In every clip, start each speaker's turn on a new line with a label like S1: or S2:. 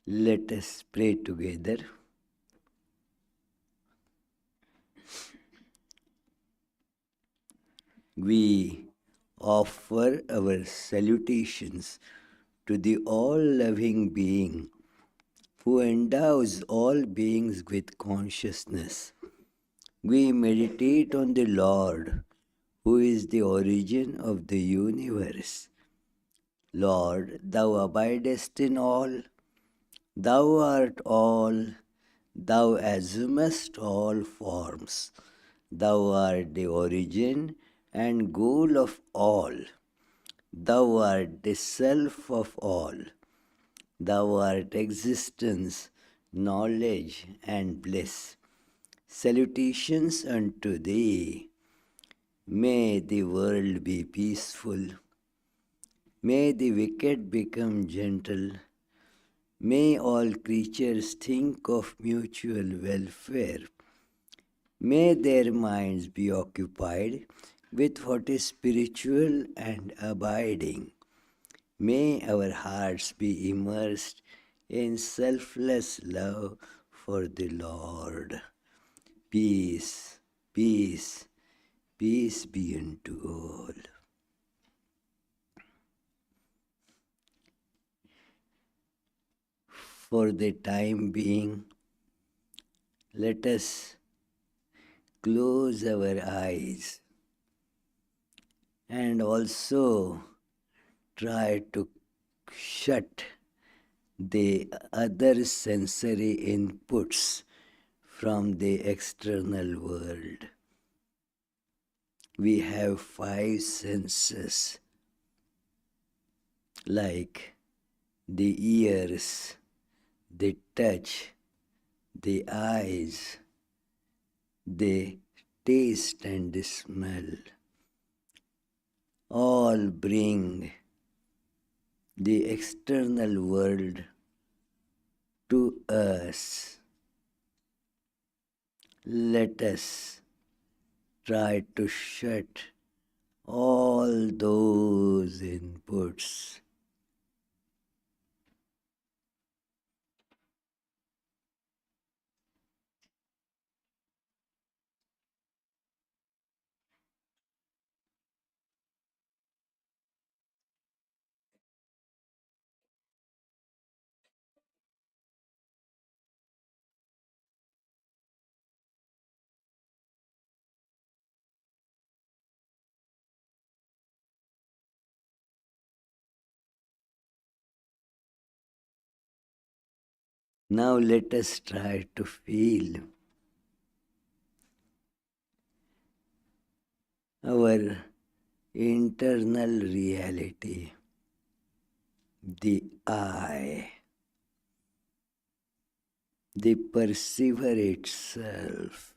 S1: Let us pray together. We offer our salutations to the all-loving being who endows all beings with consciousness. We meditate on the Lord, who is the origin of the universe. Lord, thou abidest in all, thou art all, thou assumest all forms. Thou art the origin and goal of all. Thou art the self of all. Thou art existence, knowledge, and bliss. Salutations unto thee. May the world be peaceful. May the wicked become gentle. May all creatures think of mutual welfare. May their minds be occupied with what is spiritual and abiding. May our hearts be immersed in selfless love for the Lord. Peace, peace, peace be unto all. For the time being, let us close our eyes and also try to shut the other sensory inputs from the external world. We have 5 senses, like the ears, the touch, the eyes, the taste and the smell. All bring the external world to us. Let us try to shut all those inputs. Now let us try to feel our internal reality, the I, the perceiver itself.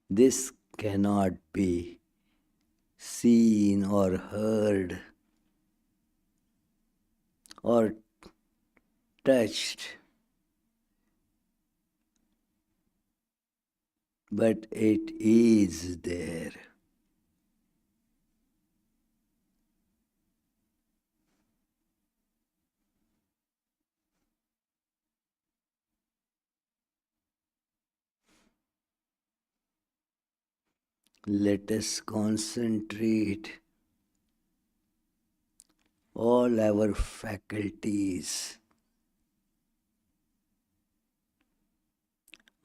S1: This cannot be seen or heard or touched, but it is there. Let us concentrate all our faculties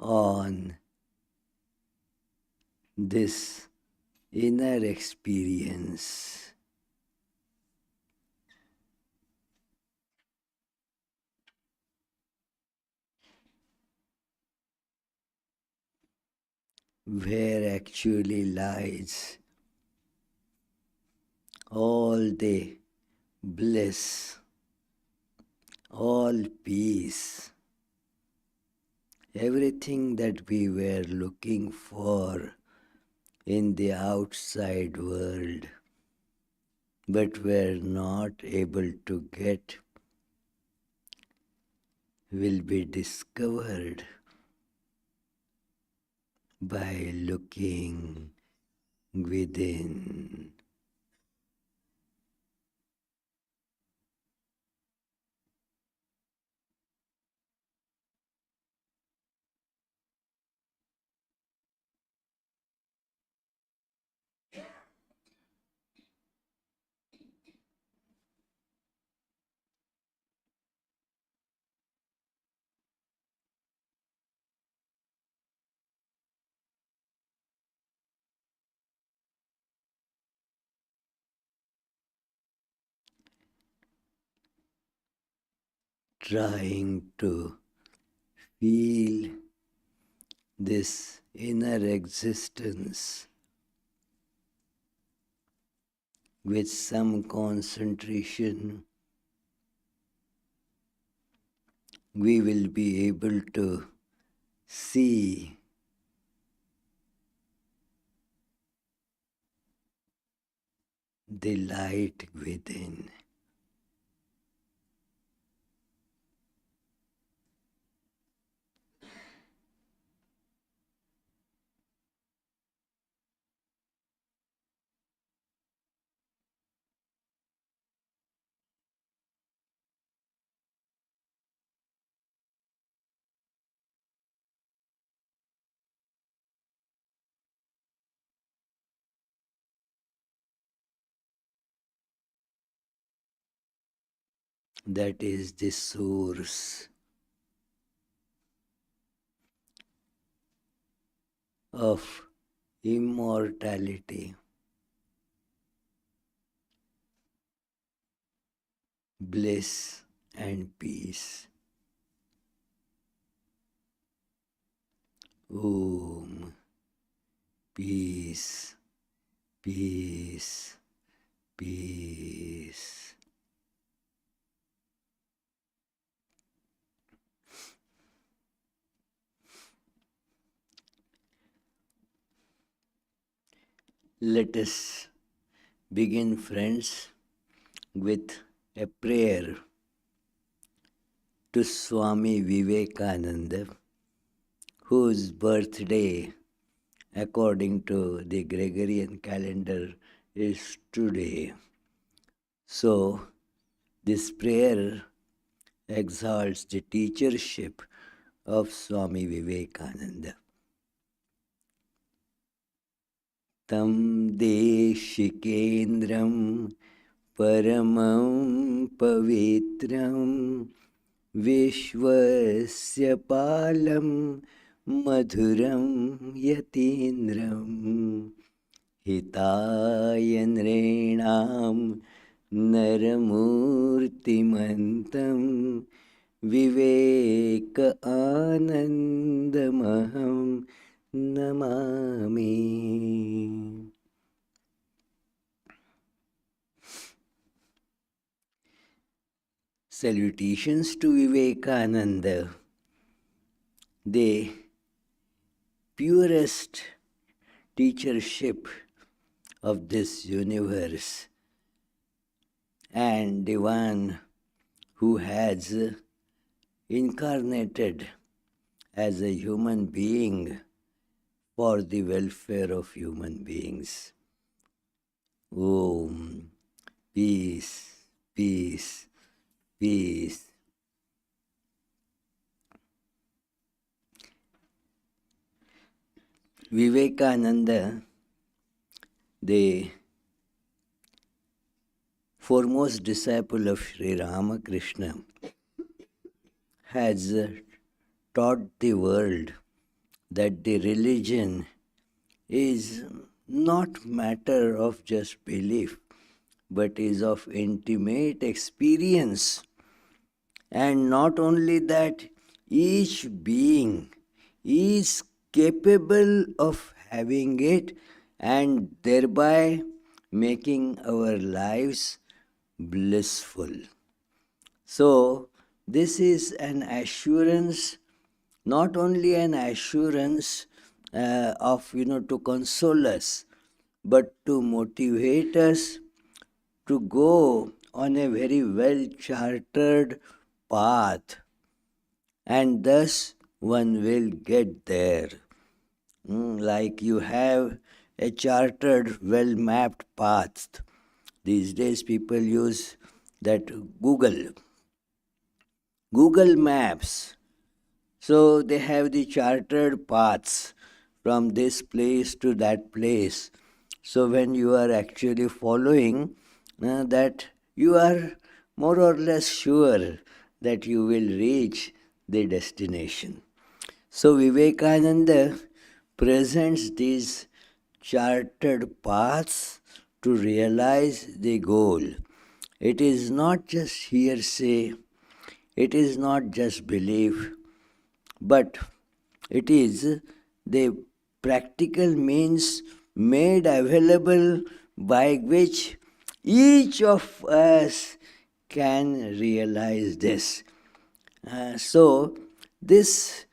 S1: on this inner experience. Where actually lies all the bliss, all peace, everything that we were looking for in the outside world, but were not able to get, will be discovered by looking within. Trying to feel this inner existence with some concentration, we will be able to see the light within. That is the source of immortality, bliss, and peace. Om. Peace, peace, peace. Let us begin, friends, with a prayer to Swami Vivekananda, whose birthday, according to the Gregorian calendar, is today. So, this prayer exalts the teachership of Swami Vivekananda. Tam Deshikendram Paramam Pavitram Vishwasya Palam Madhuram Yatindram Hitaya Nrenam Naramurtimantam Viveka Anandamaham Namami. Salutations to Vivekananda, the purest teachership of this universe, and the one who has incarnated as a human being for the welfare of human beings. Om. Peace, peace, peace. Vivekananda, the foremost disciple of Sri Ramakrishna, has taught the world that the religion is not matter of just belief, but is of intimate experience. And not only that, each being is capable of having it and thereby making our lives blissful. So, this is an assurance, not only an assurance of, to console us, but to motivate us to go on a very well chartered path, and thus one will get there. Like you have a chartered, well mapped path. These days, people use that Google Maps. So they have the chartered paths from this place to that place. So when you are actually following that, you are more or less sure that you will reach the destination. So Vivekananda presents these chartered paths to realize the goal. It is not just hearsay, it is not just belief, but it is the practical means made available by which each of us can realize this. So, this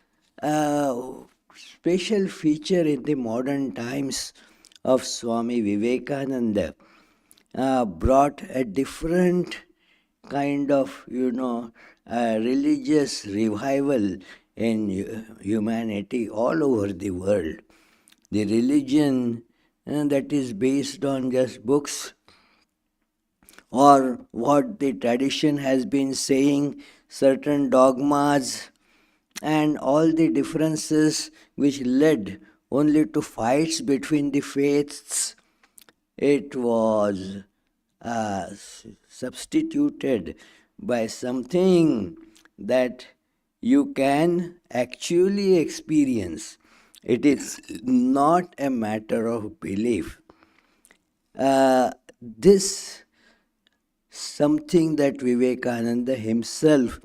S1: special feature in the modern times of Swami Vivekananda brought a different kind of, religious revival in humanity all over the world. The religion that is based on just books or what the tradition has been saying, certain dogmas, and all the differences which led only to fights between the faiths, it was substituted by something that you can actually experience. It is not a matter of belief. This something that Vivekananda himself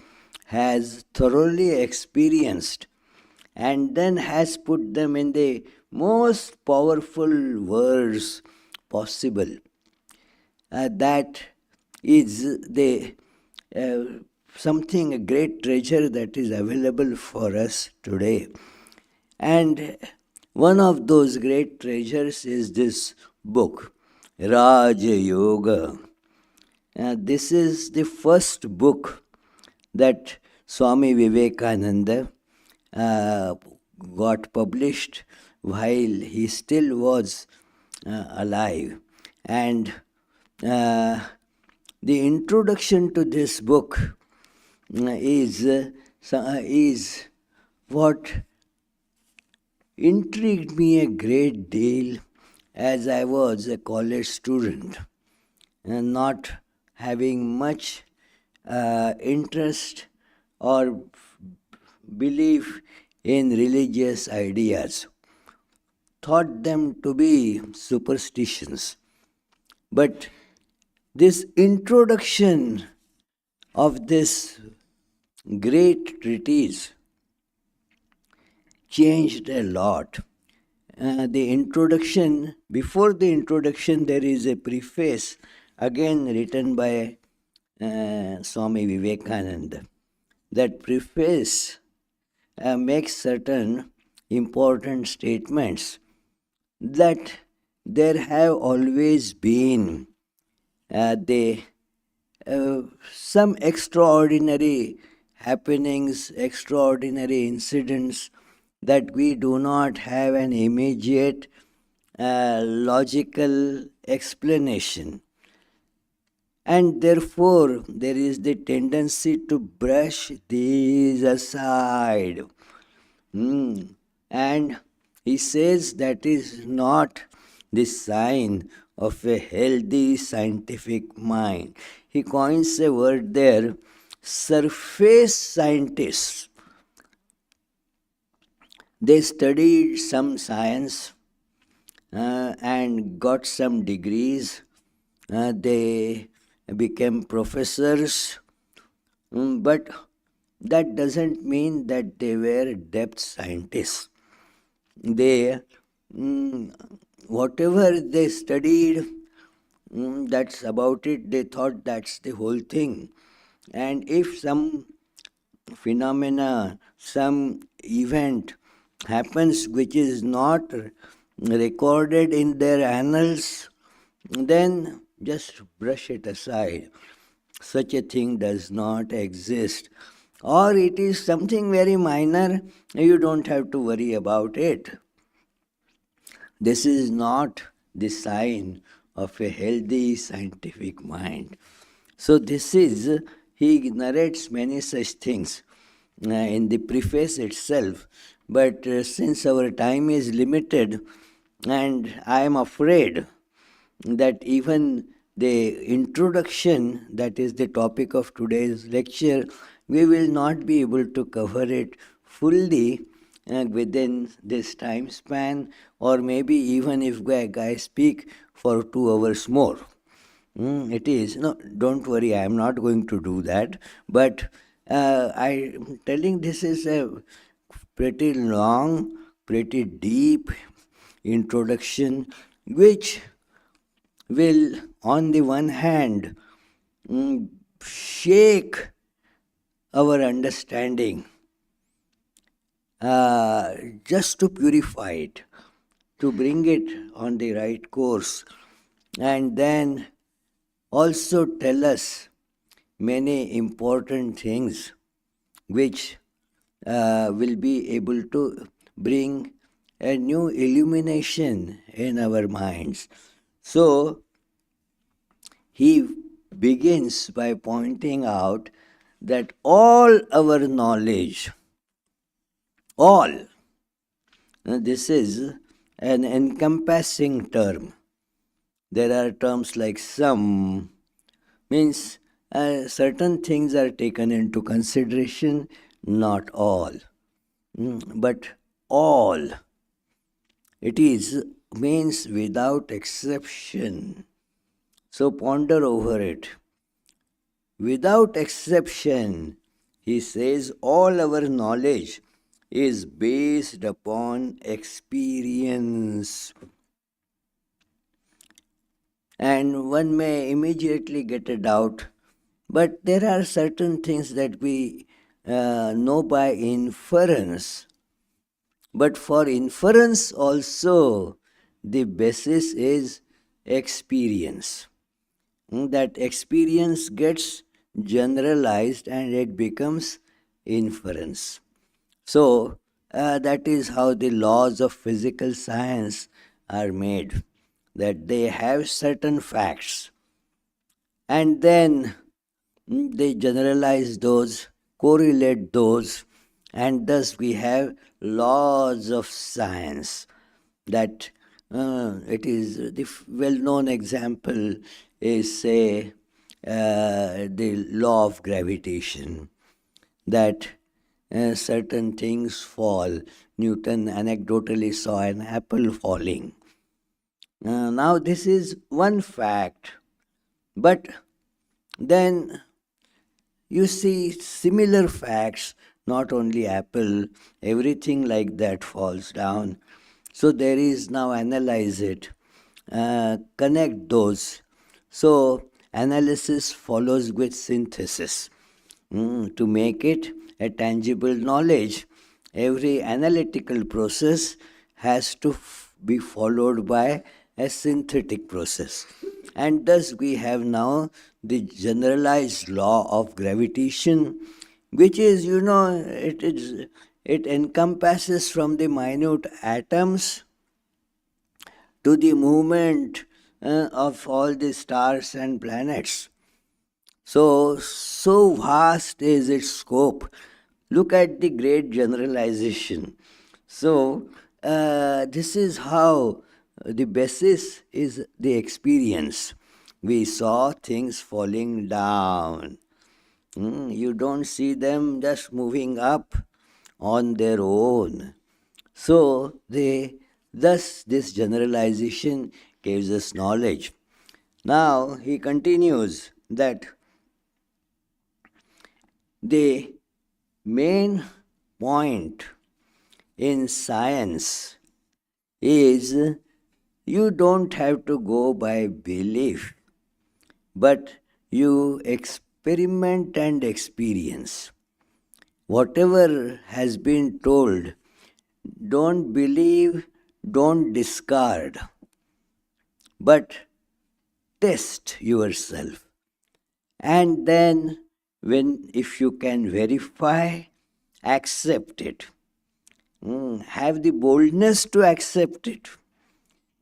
S1: has thoroughly experienced and then has put them in the most powerful words possible. That is the something, a great treasure that is available for us today. And one of those great treasures is this book, Raja Yoga. This is the first book that Swami Vivekananda got published while he still was alive. And the introduction to this book is what intrigued me a great deal as I was a college student and not having much interest or belief in religious ideas, thought them to be superstitions. But this introduction of this great treatise changed a lot. Before the introduction, there is a preface, again written by Swami Vivekananda. That preface makes certain important statements that there have always been some extraordinary happenings, extraordinary incidents that we do not have an immediate logical explanation. And therefore, there is the tendency to brush these aside. And he says that is not the sign of a healthy scientific mind. He coins a word there, surface scientists. They studied some science and got some degrees. They became professors, but that doesn't mean that they were depth scientists. They, whatever they studied, that's about it. They thought that's the whole thing. And if some phenomena, some event happens which is not recorded in their annals, then just brush it aside. Such a thing does not exist. Or it is something very minor, you don't have to worry about it. This is not the sign of a healthy scientific mind. So, he narrates many such things in the preface itself, but since our time is limited, and I am afraid that even the introduction, that is the topic of today's lecture, we will not be able to cover it fully within this time span, or maybe even if I speak for 2 hours more. It is. No, don't worry, I am not going to do that. But I am telling this is a pretty long, pretty deep introduction, which will, on the one hand, shake our understanding just to purify it, to bring it on the right course, and then also tell us many important things which will be able to bring a new illumination in our minds. So, he begins by pointing out that all our knowledge, all, this is an encompassing term. There are terms like some, means certain things are taken into consideration, not all. But all, it is, means without exception. So ponder over it. Without exception, he says all our knowledge is based upon experience. And one may immediately get a doubt, but there are certain things that we know by inference. But for inference also, the basis is experience. That experience gets generalized and it becomes inference. So, that is how the laws of physical science are made, that they have certain facts and then they generalize those, correlate those, and thus we have laws of science. That it is the well-known example is, say, the law of gravitation, that certain things fall. Newton anecdotally saw an apple falling. Now this is one fact, but then you see similar facts, not only apple, everything like that falls down. So there is now analyze it, connect those. So analysis follows with synthesis. To make it a tangible knowledge, every analytical process has to be followed by a synthetic process. And thus we have now the generalized law of gravitation, which is, it encompasses from the minute atoms to the movement of all the stars and planets. So vast is its scope. Look at the great generalization. So, this is how the basis is the experience. We saw things falling down. You don't see them just moving up on their own. So, thus this generalization gives us knowledge. Now, he continues that the main point in science is you don't have to go by belief, but you experiment and experience. Whatever has been told, don't believe, don't discard, but test yourself. And then, if you can verify, accept it. Have the boldness to accept it.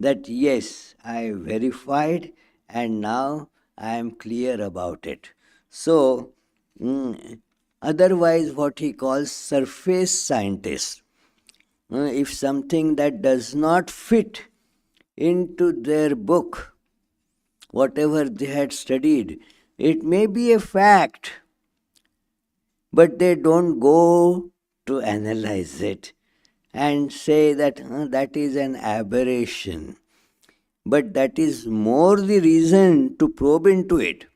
S1: that yes, I verified and now I am clear about it. So, otherwise, what he calls surface scientists, if something that does not fit into their book, whatever they had studied, it may be a fact, but they don't go to analyze it and say that that is an aberration. But that is more the reason to probe into it,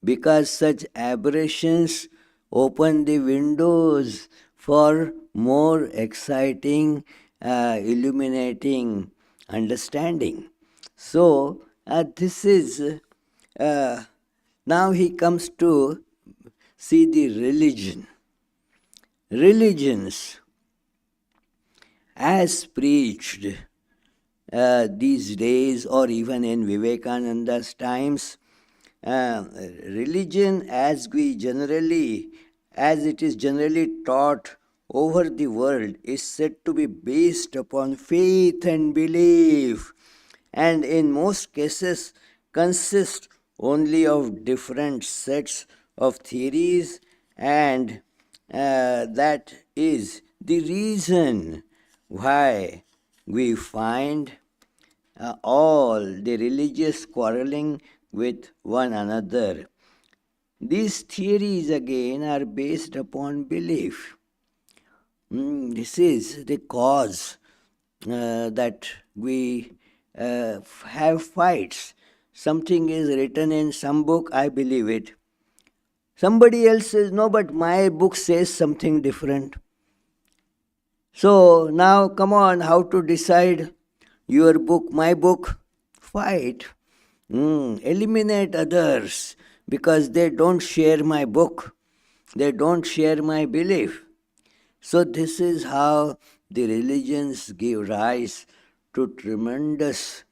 S1: because such aberrations open the windows for more exciting, illuminating understanding. So, this is now he comes to see the religion. Religions, as preached these days or even in Vivekananda's times, religion as it is generally taught over the world, is said to be based upon faith and belief, and in most cases consist only of different sets of theories, and that is the reason why we find all the religious quarreling with one another. These theories again are based upon belief. This is the cause that we have fights. Something is written in some book, I believe it. Somebody else says, no, but my book says something different. So now, come on, how to decide? Your book, my book? Fight. Eliminate others because they don't share my book. They don't share my belief. So this is how the religions give rise to tremendous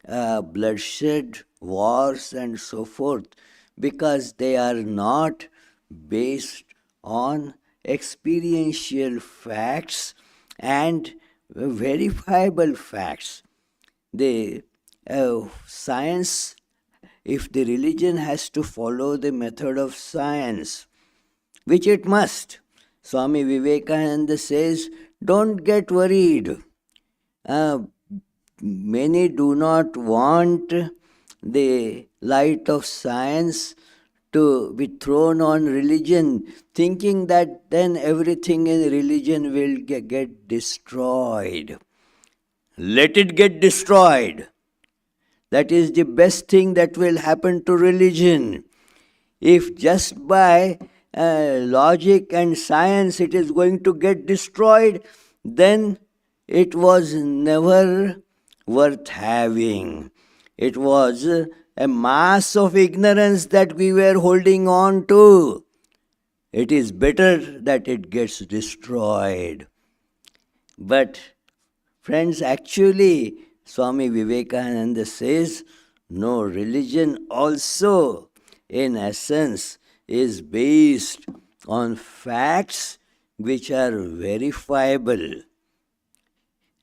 S1: bloodshed, wars, and so forth, because they are not based on experiential facts and verifiable facts. The science, if the religion has to follow the method of science, which it must, Swami Vivekananda says, don't get worried. Many do not want the light of science to be thrown on religion, thinking that then everything in religion will get destroyed. Let it get destroyed. That is the best thing that will happen to religion. If just by logic and science it is going to get destroyed, then it was never worth having. It was a mass of ignorance that we were holding on to. It is better that it gets destroyed. But friends, actually, Swami Vivekananda says, no, religion also, in essence, is based on facts which are verifiable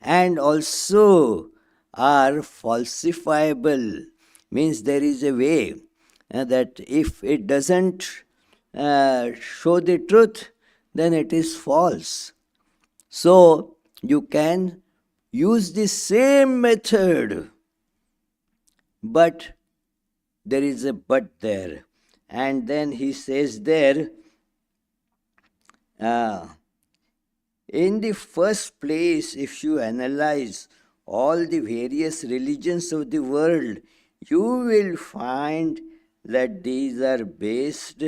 S1: and also are falsifiable. Means there is a way that if it doesn't show the truth, then it is false. So you can use the same method, but there is a but there. And then he says there, in the first place, if you analyze all the various religions of the world, you will find that these are based,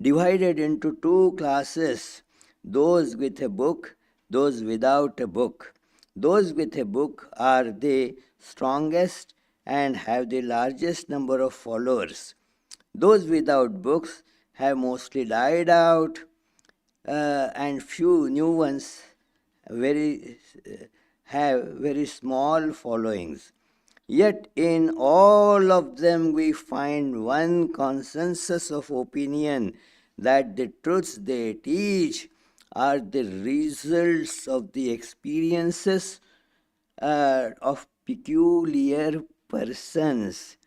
S1: divided into two classes: those with a book, those without a book. Those with a book are the strongest and have the largest number of followers. Those without books have mostly died out, and few new ones have very small followings. Yet in all of them we find one consensus of opinion, that the truths they teach are the results of the experiences of peculiar persons.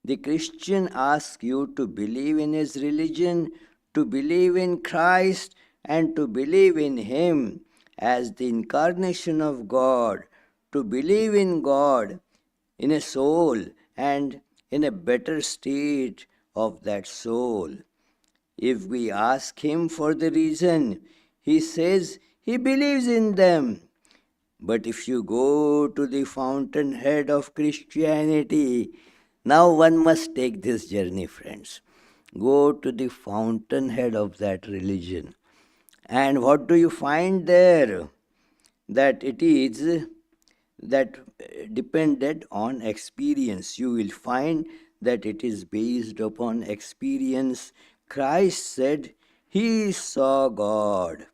S1: The Christian asks you to believe in his religion, to believe in Christ, and to believe in him as the incarnation of God, to believe in God, in a soul, and in a better state of that soul. If we ask him for the reason, he says he believes in them. But if you go to the fountainhead of Christianity, now one must take this journey, friends. Go to the fountainhead of that religion. And what do you find there? That it is that depended on experience. You will find that it is based upon experience. Christ said he saw God,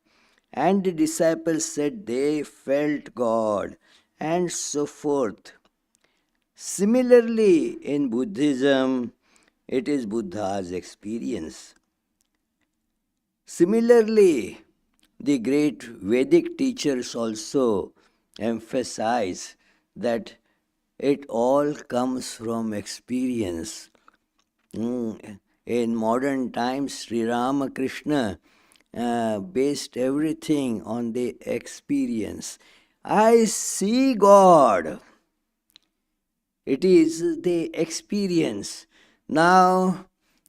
S1: and the disciples said they felt God, and so forth. Similarly, in Buddhism, it is Buddha's experience. Similarly, the great Vedic teachers also emphasize that it all comes from experience. In modern times, Sri Ramakrishna based everything on the experience. I see God. It is the experience. Now,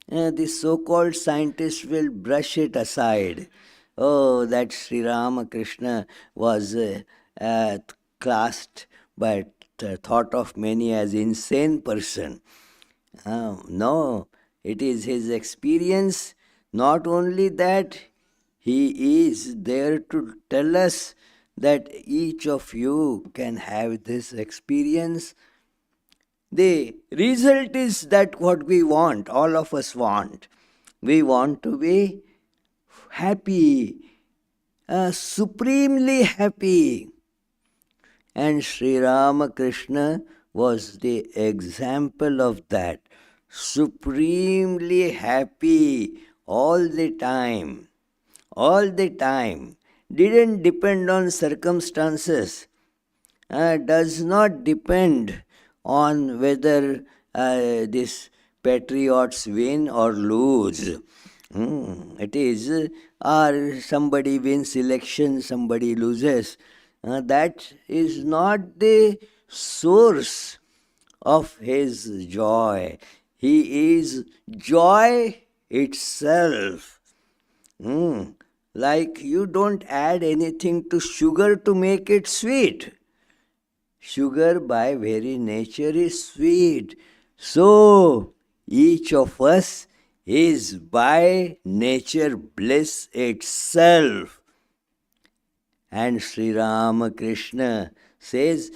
S1: the so-called scientists will brush it aside. Oh, that Sri Ramakrishna was classed by thought of many as insane person. No, it is his experience. Not only that, he is there to tell us that each of you can have this experience. The result is that what we want, all of us want. We want to be happy, supremely happy. And Sri Ramakrishna was the example of that. Supremely happy all the time. All the time. Didn't depend on circumstances. Does not depend on whether these patriots win or lose. It is, or somebody wins election, somebody loses. That is not the source of his joy. He is joy itself. Like you don't add anything to sugar to make it sweet. Sugar by very nature is sweet. So, each of us is by nature bliss itself. And Sri Ramakrishna says,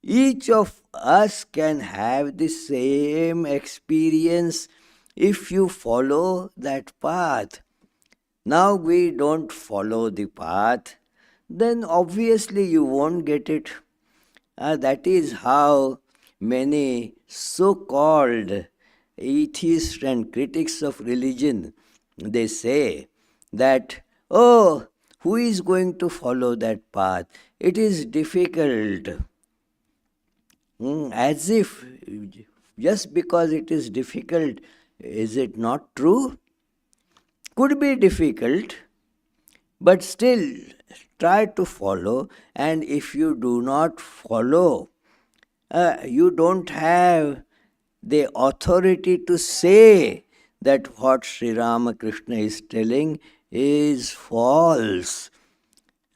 S1: each of us can have the same experience if you follow that path. Now we don't follow the path, then obviously you won't get it. That is how many so-called atheists and critics of religion, they say that, oh, who is going to follow that path? It is difficult. As if just because it is difficult, is it not true? Could be difficult, but still try to follow. And if you do not follow, you don't have the authority to say that what Sri Ramakrishna is telling is false.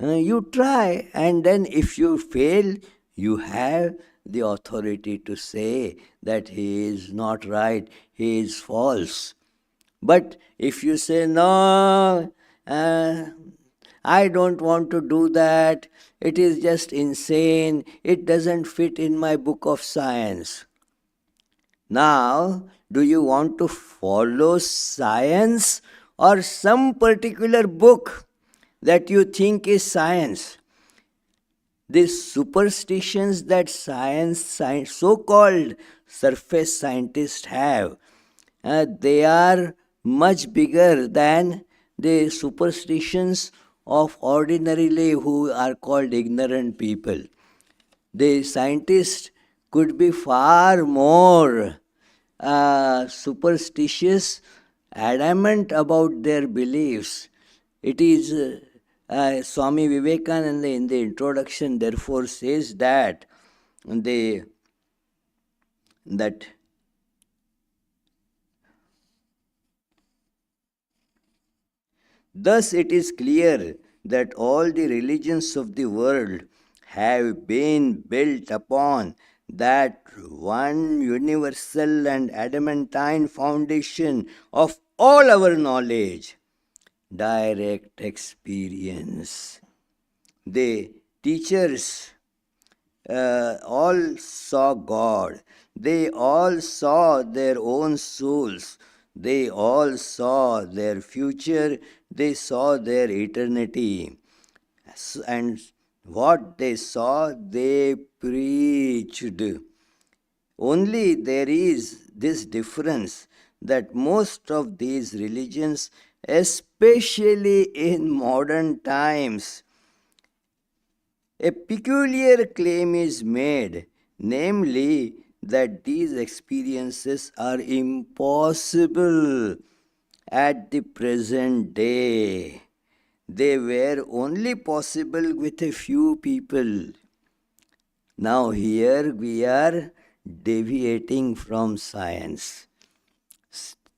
S1: You try, and then if you fail, you have the authority to say that he is not right, he is false. But if you say, no, I don't want to do that, it is just insane, it doesn't fit in my book of science. Now, do you want to follow science or some particular book that you think is science? These superstitions that so-called surface scientists have, they are much bigger than the superstitions of ordinarily who are called ignorant people. The scientists could be far more superstitious, adamant about their beliefs. It is Swami Vivekananda in the introduction, therefore, says they, that thus it is clear that all the religions of the world have been built upon that one universal and adamantine foundation of all our knowledge, direct experience. The teachers all saw God. They all saw their own souls. They all saw their future. They saw their eternity. And what they saw, they preached. Only there is this difference that most of these religions, especially in modern times, a peculiar claim is made, namely that these experiences are impossible at the present day. They were only possible with a few people. Now, here we are deviating from science.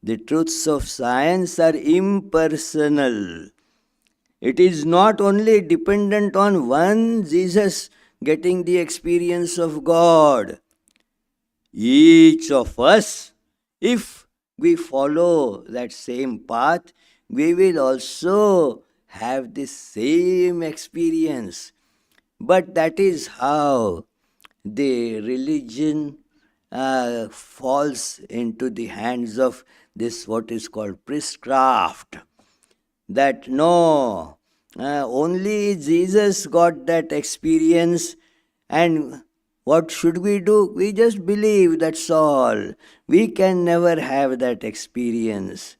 S1: The truths of science are impersonal. It is not only dependent on one Jesus getting the experience of God. Each of us, if we follow that same path, we will also have the same experience. But that is how the religion falls into the hands of this what is called priestcraft. That no, only Jesus got that experience, and what should we do? We just believe, that's all. We can never have that experience.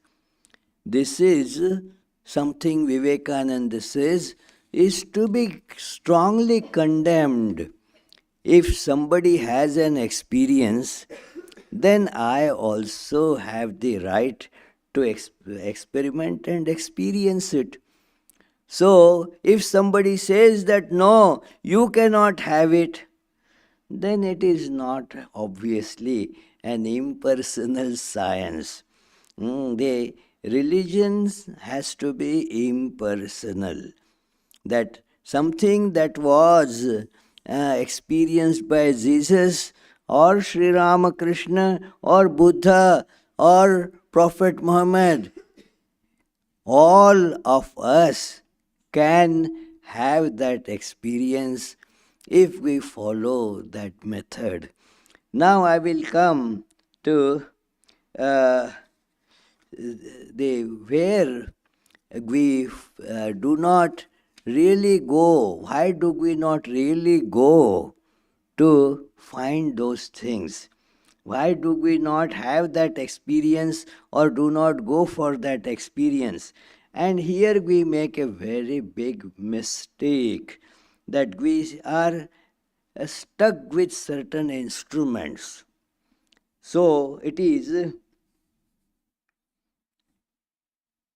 S1: This is something Vivekananda says is to be strongly condemned. If somebody has an experience, then I also have the right to experiment and experience it. So, if somebody says that no, you cannot have it, then it is not obviously an impersonal science. The religions has to be impersonal. That something that was experienced by Jesus or Sri Ramakrishna or Buddha or Prophet Muhammad, all of us can have that experience if we follow that method. Now I will come to uh, the where we do not really go. Why do we not really go to find those things? Why do we not have that experience or do not go for that experience? And here we make a very big mistake, that we are stuck with certain instruments. So it is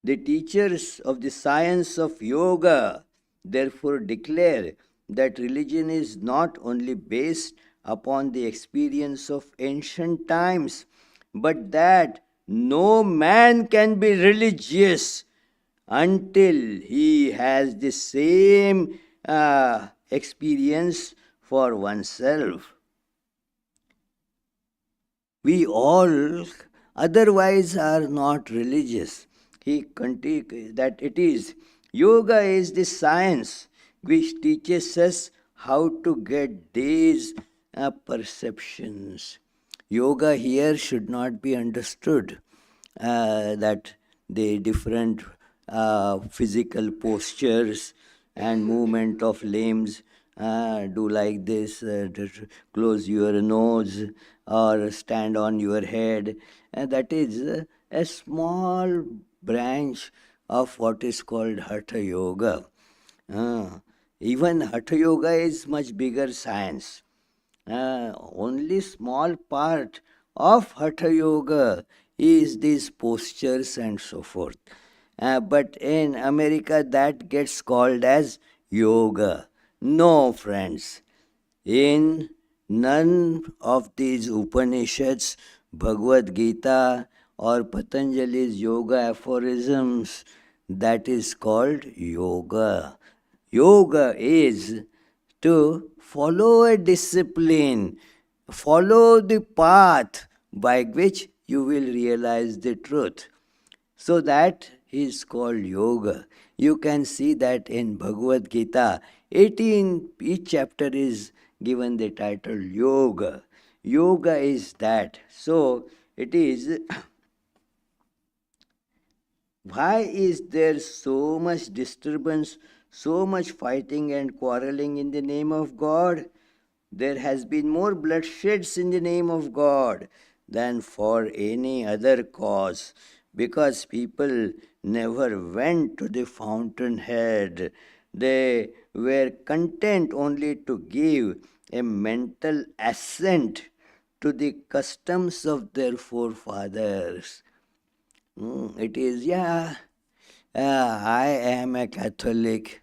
S1: the teachers of the science of yoga therefore declare that religion is not only based upon the experience of ancient times, but that no man can be religious until he has the same experience for oneself. We all otherwise are not religious. He continues that it is yoga is the science which teaches us how to get these perceptions. Yoga here should not be understood that the different physical postures and movement of limbs, do like this, close your nose or stand on your head, and that is a small branch of what is called Hatha Yoga. Even Hatha Yoga is much bigger science. Only small part of Hatha Yoga is these postures and so forth. But in America, that gets called as yoga. No, friends. In none of these Upanishads, Bhagavad Gita, or Patanjali's yoga aphorisms, that is called yoga. Yoga is to follow a discipline, follow the path by which you will realize the truth. So that is called yoga. You can see that in Bhagavad Gita, 18, each chapter is given the title Yoga. Yoga is that. So it is, why is there so much disturbance, so much fighting and quarreling in the name of God? There has been more bloodsheds in the name of God than for any other cause, because people never went to the fountainhead. They were content only to give a mental assent to the customs of their forefathers. It is, yeah, I am a Catholic.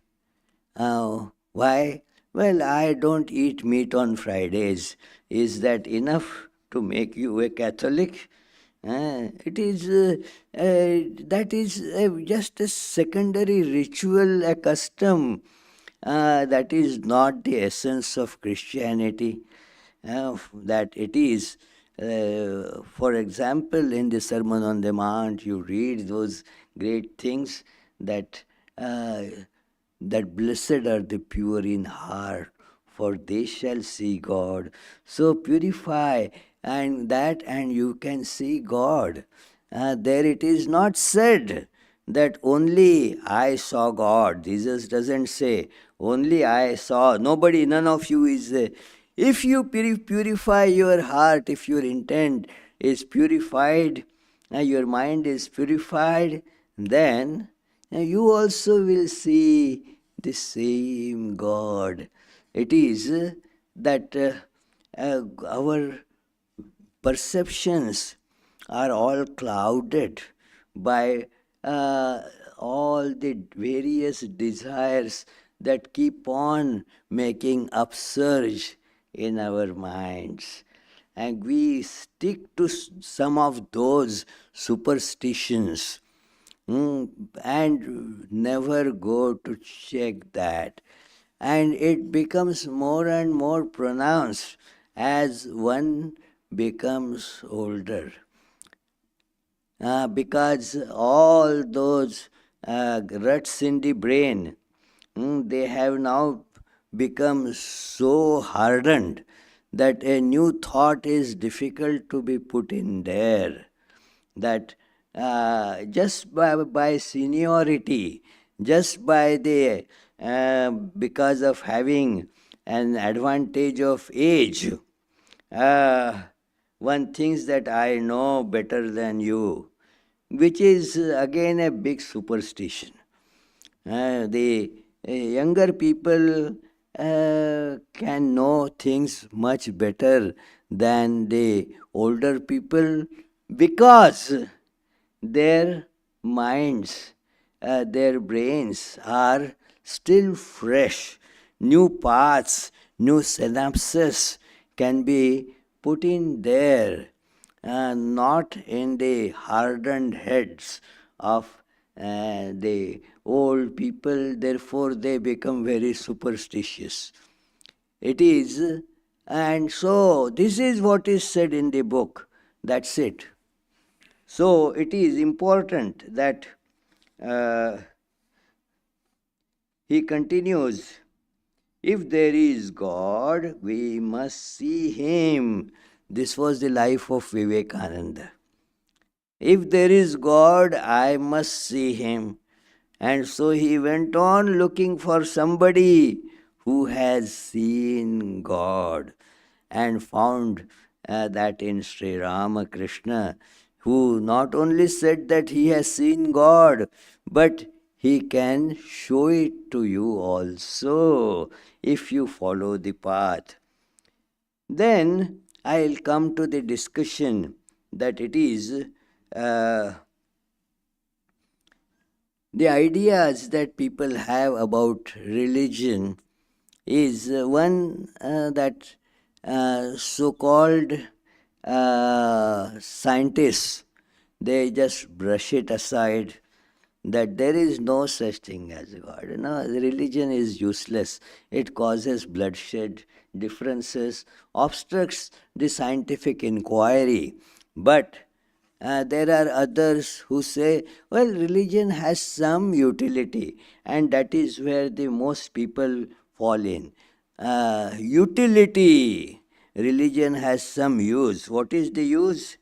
S1: Why? Well, I don't eat meat on Fridays. Is that enough to make you a Catholic? It is that is just a secondary ritual, a custom. That is not the essence of Christianity. That it is. For example, in the Sermon on the Mount, you read those great things that that blessed are the pure in heart, for they shall see God. So purify and you can see God. There it is not said that only I saw God. Jesus doesn't say only I saw. Nobody, none of you is. If you purify your heart, if your intent is purified, your mind is purified, then you also will see the same God. It is that our perceptions are all clouded by all the various desires that keep on making upsurge in our minds. And we stick to some of those superstitions, and never go to check that. And it becomes more and more pronounced as one becomes older. Because all those ruts in the brain, they have now become so hardened that a new thought is difficult to be put in there. That just by seniority, just by the because of having an advantage of age, one thinks that I know better than you, which is again a big superstition. The younger people can know things much better than the older people, because their minds, their brains are still fresh. New paths, new synapses can be put in there, not in the hardened heads of the old people. Therefore, they become very superstitious. It is, and so this is what is said in the book. That's it. So it is important that uh, he continues, if there is God, we must see him. This was the life of Vivekananda. If there is God, I must see him. And so he went on looking for somebody who has seen God, and found that in Sri Ramakrishna, who not only said that he has seen God, but he can show it to you also if you follow the path. Then I'll come to the discussion that it is uh, the ideas that people have about religion is one that so-called scientists, they just brush it aside, that there is no such thing as God. Religion is useless. It causes bloodshed, differences, obstructs the scientific inquiry. But there are others who say, well, religion has some utility, and that is where the most people fall in. Utility. Religion has some use. What is the use?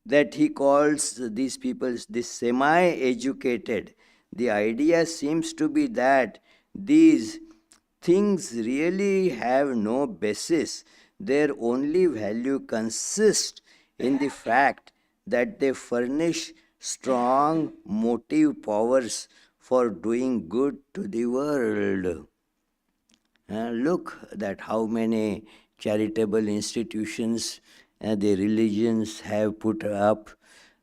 S1: That he calls these people the semi-educated. The idea seems to be that these things really have no basis. Their only value consists in the fact that they furnish strong motive powers for doing good to the world. Look that how many charitable institutions the religions have put up.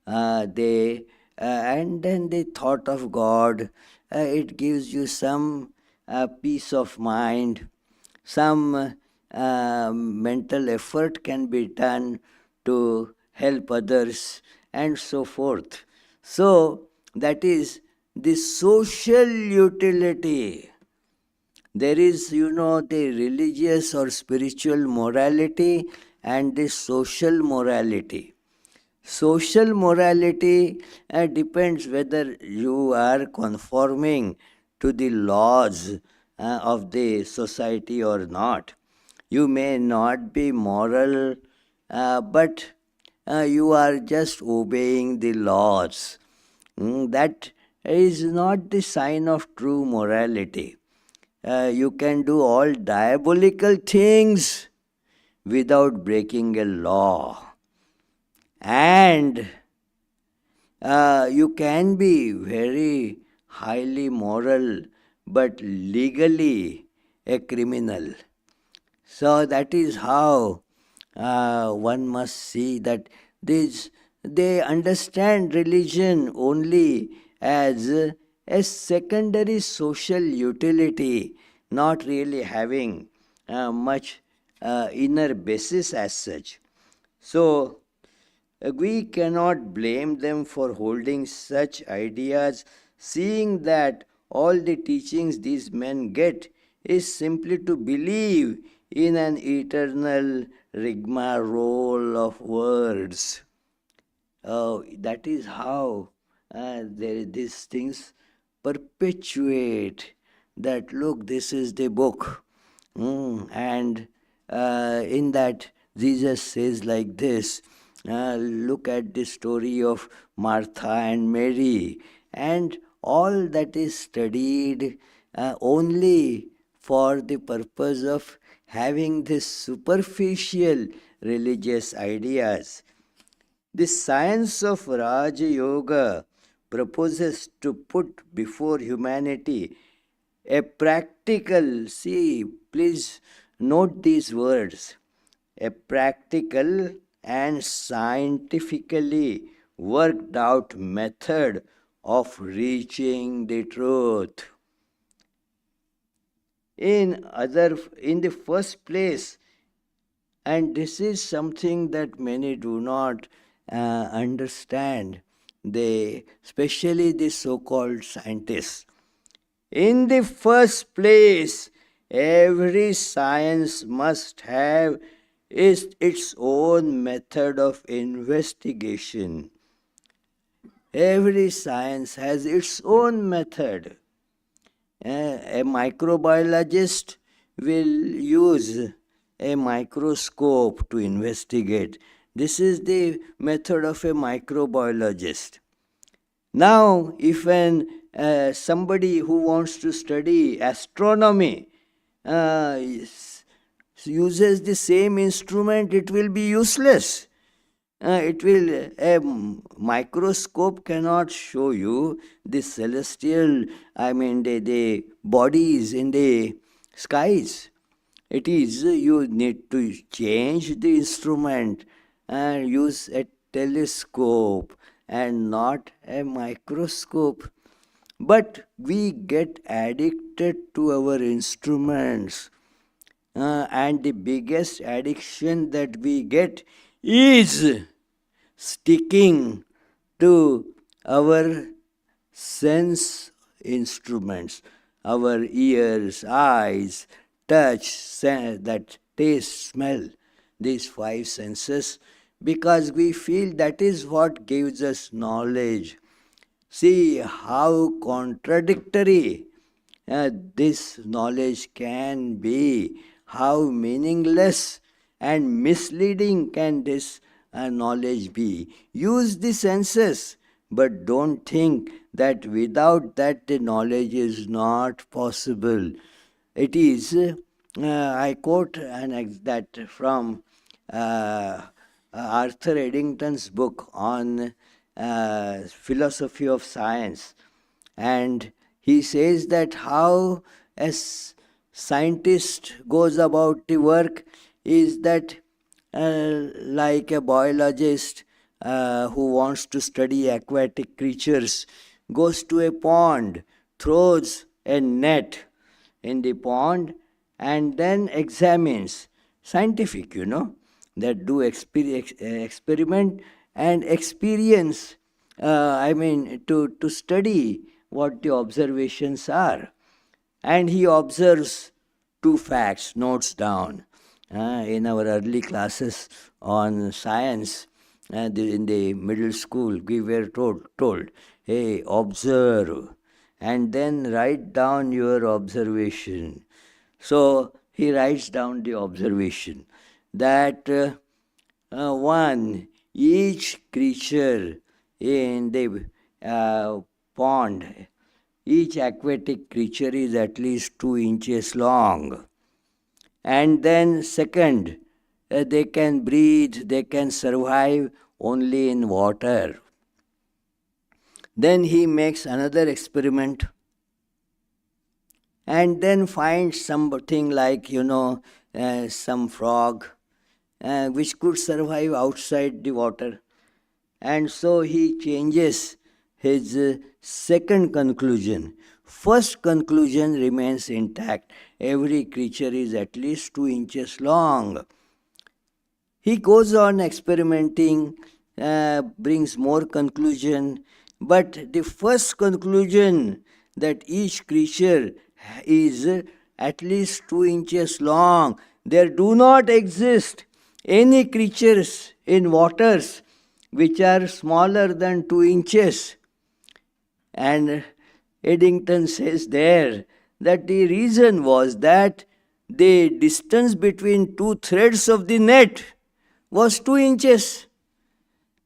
S1: They and then the thought of God. It gives you some peace of mind. Some mental effort can be done to help others, and so forth. So that is the social utility. There is, the religious or spiritual morality and the social morality. Social morality depends whether you are conforming to the laws of the society or not. You may not be moral, but you are just obeying the laws. That is not the sign of true morality. You can do all diabolical things without breaking a law. And you can be very highly moral but legally a criminal. So that is how one must see that they understand religion only as a secondary social utility, not really having much inner basis as such. So we cannot blame them for holding such ideas, seeing that all the teachings these men get is simply to believe in an eternal rigmarole of words. Oh, that is how these things perpetuate that, look, this is the book. And in that, Jesus says like this, look at the story of Martha and Mary, and all that is studied only for the purpose of having this superficial religious ideas. The science of Raja Yoga proposes to put before humanity a practical, see, please note these words, a practical and scientifically worked out method of reaching the truth. In the first place, and this is something that many do not understand, especially the so-called scientists. In the first place, every science must have its own method of investigation. Every science has its own method. A microbiologist will use a microscope to investigate. This is the method of a microbiologist. Now, if somebody who wants to study astronomy uses the same instrument, it will be useless. A microscope cannot show you the celestial, the bodies in the skies. It is you need to change the instrument and use a telescope and not a microscope. But we get addicted to our instruments. And the biggest addiction that we get is sticking to our sense instruments, our ears, eyes, touch, that taste, smell, these five senses, because we feel that is what gives us knowledge. See how contradictory this knowledge can be, how meaningless and misleading can this knowledge be. Use the senses, but don't think that without that the knowledge is not possible. It is, I quote that from Arthur Eddington's book on philosophy of science. And he says that how a scientist goes about the work is that like a biologist who wants to study aquatic creatures goes to a pond, throws a net in the pond, and then examines. Scientific, that do experiment and experience, to study what the observations are. And he observes two facts, notes down. In our early classes on science, in the middle school, we were told, hey, observe, and then write down your observation. So he writes down the observation that one, each creature in the pond, each aquatic creature is at least 2 inches long. And then, second, they can breathe, they can survive only in water. Then he makes another experiment and then finds something like, some frog which could survive outside the water. And so he changes his second conclusion. First conclusion remains intact. Every creature is at least 2 inches long. He goes on experimenting, brings more conclusion, but the first conclusion that each creature is at least 2 inches long. There do not exist any creatures in waters which are smaller than 2 inches. And Eddington says there that the reason was that the distance between two threads of the net was 2 inches.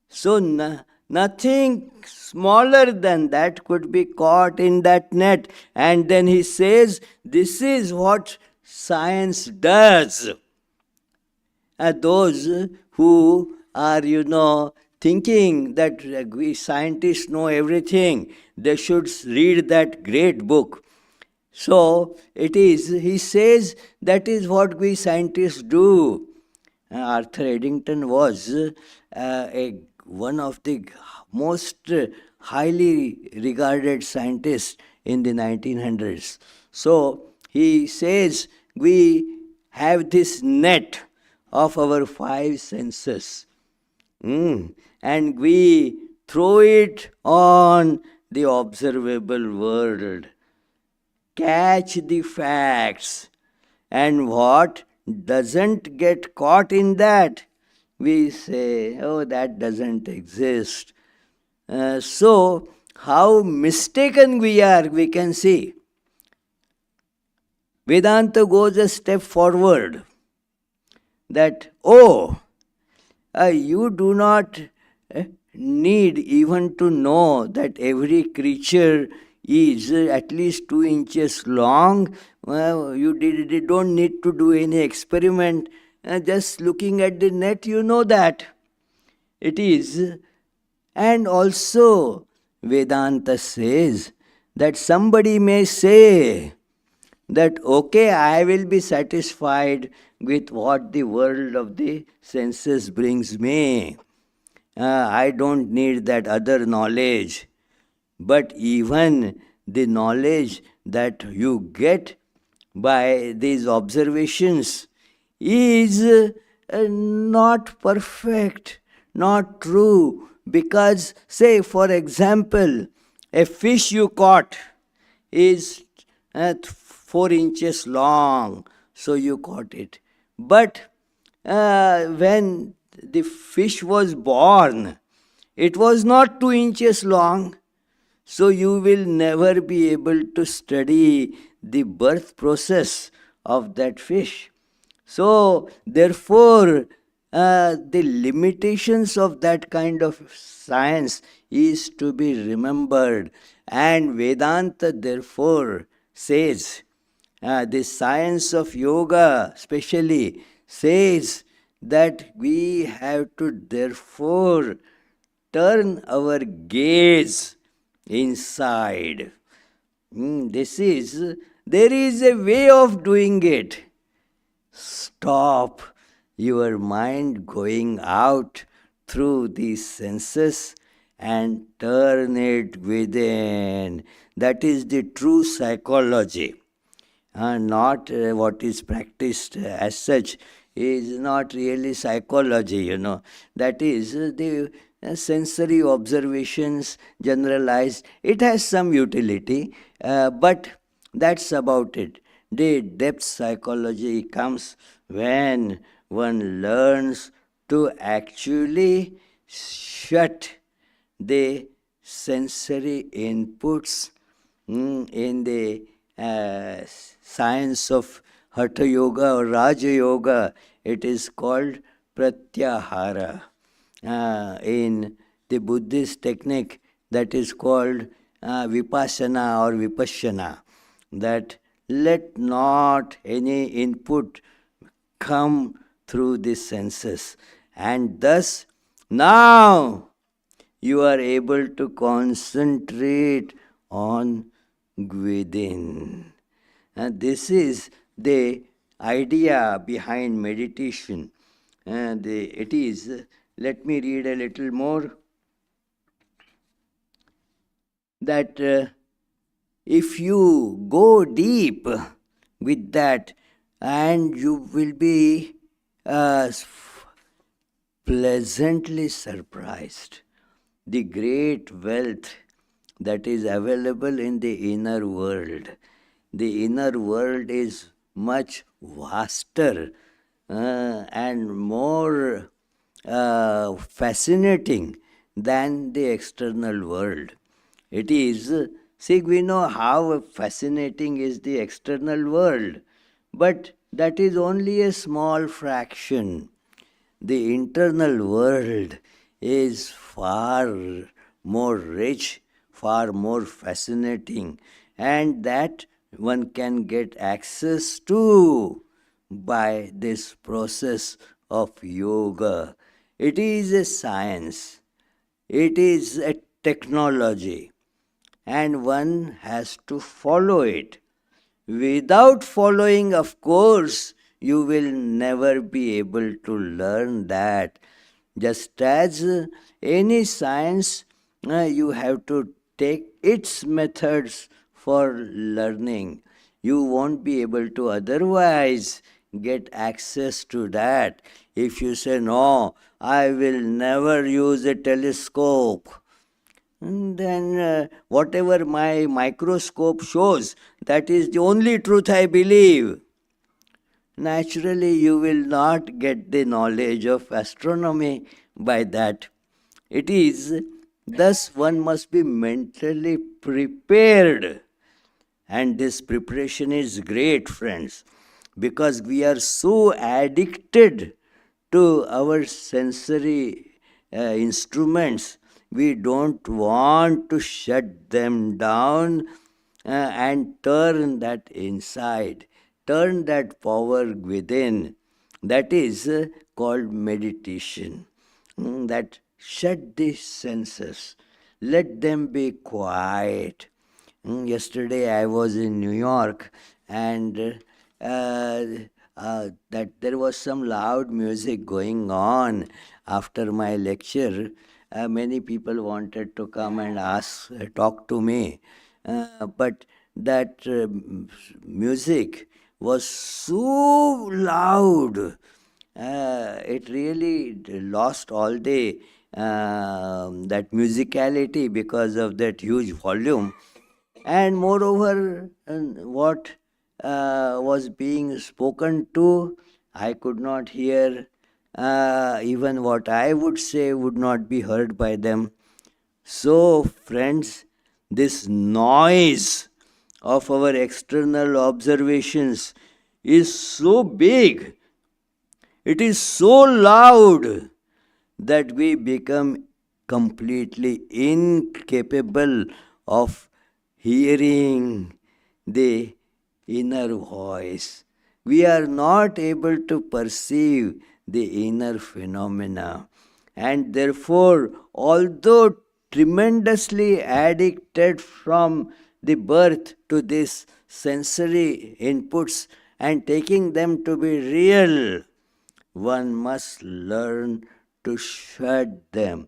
S1: So nothing smaller than that could be caught in that net. And then he says, this is what science does. Those who are, thinking that we scientists know everything, they should read that great book. So it is, he says, that is what we scientists do. Arthur Eddington was one of the most highly regarded scientists in the 1900s. So he says we have this net of our 5 senses, and we throw it on the observable world, catch the facts, and what doesn't get caught in that, we say, oh, that doesn't exist. So, how mistaken we are, we can see. Vedanta goes a step forward that, you do not need even to know that every creature is at least 2 inches long. You don't need to do any experiment. Just looking at the net, you know that. It is. And also, Vedanta says that somebody may say that okay, I will be satisfied with what the world of the senses brings me. I don't need that other knowledge. But even the knowledge that you get by these observations is not perfect, not true. Because, say, for example, a fish you caught is 4 inches long, so you caught it. But when the fish was born, it was not 2 inches long, so you will never be able to study the birth process of that fish. So, therefore, the limitations of that kind of science is to be remembered. And Vedanta, therefore, says, the science of yoga, especially, says that we have to, therefore, turn our gaze inside. There is a way of doing it. Stop your mind going out through these senses and turn it within. That is the true psychology. Not what is practiced as such is not really psychology. That is the sensory observations generalized. It has some utility, but that's about it. The depth psychology comes when one learns to actually shut the sensory inputs in the science of Hatha Yoga or Raja Yoga. It is called Pratyahara. In the Buddhist technique, that is called Vipassana or Vipassana. That let not any input come through the senses. And thus, now you are able to concentrate on within. And this is the idea behind meditation. And it is, let me read a little more, that if you go deep with that, and you will be pleasantly surprised the great wealth that is available in the inner world. The inner world is much vaster and more fascinating than the external world. It is, see, we know how fascinating is the external world, but that is only a small fraction. The internal world is far more rich, far more fascinating, and that one can get access to by this process of yoga. It is a science, it is a technology, and one has to follow it. Without following, of course, you will never be able to learn that. Just as any science, you have to take its methods for learning. You won't be able to otherwise get access to that. If you say, no, I will never use a telescope, then whatever my microscope shows, that is the only truth I believe. Naturally, you will not get the knowledge of astronomy by that. It is, thus one must be mentally prepared. And this preparation is great, friends, because we are so addicted to our sensory instruments. We don't want to shut them down and turn that inside, turn that power within. That is called meditation. That shut the senses, let them be quiet. Yesterday I was in New York, and uh, that there was some loud music going on after my lecture. Many people wanted to come and talk to me, but that music was so loud. It really lost all the that musicality because of that huge volume. And moreover, what was being spoken to, I could not hear. Even what I would say would not be heard by them. So, friends, this noise of our external observations is so big, it is so loud that we become completely incapable of hearing the inner voice. We are not able to perceive the inner phenomena. And therefore, although tremendously addicted from the birth to these sensory inputs and taking them to be real, one must learn to shut them.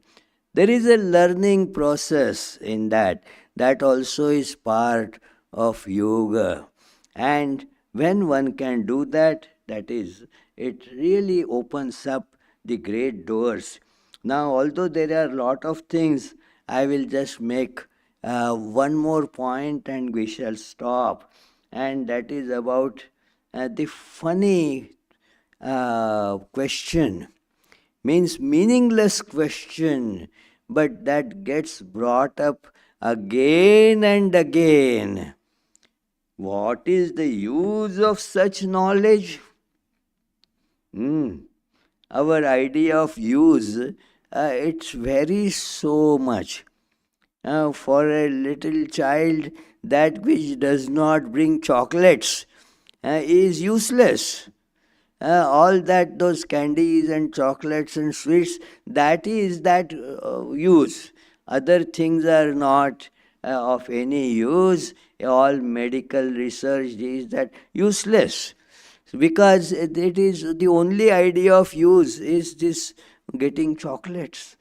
S1: There is a learning process in that. That also is part of yoga. And when one can do that, that is, it really opens up the great doors. Now, although there are a lot of things, I will just make one more point and we shall stop. And that is about the funny question, means meaningless question, but that gets brought up again and again. What is the use of such knowledge? Our idea of use, it varies so much. For a little child, that which does not bring chocolates is useless. All that, those candies and chocolates and sweets, that is that use. Other things are not of any use. All medical research is that useless, because it is the only idea of use is this getting chocolates.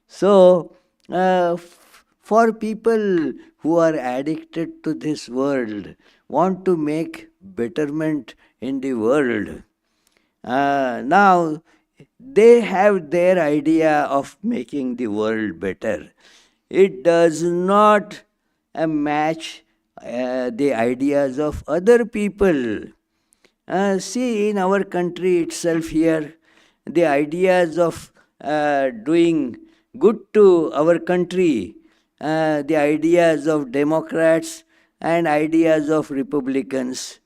S1: So for people who are addicted to this world, want to make betterment in the world, now they have their idea of making the world better. It does not match the ideas of other people. See, in our country itself here, the ideas of doing good to our country, the ideas of Democrats and ideas of Republicans,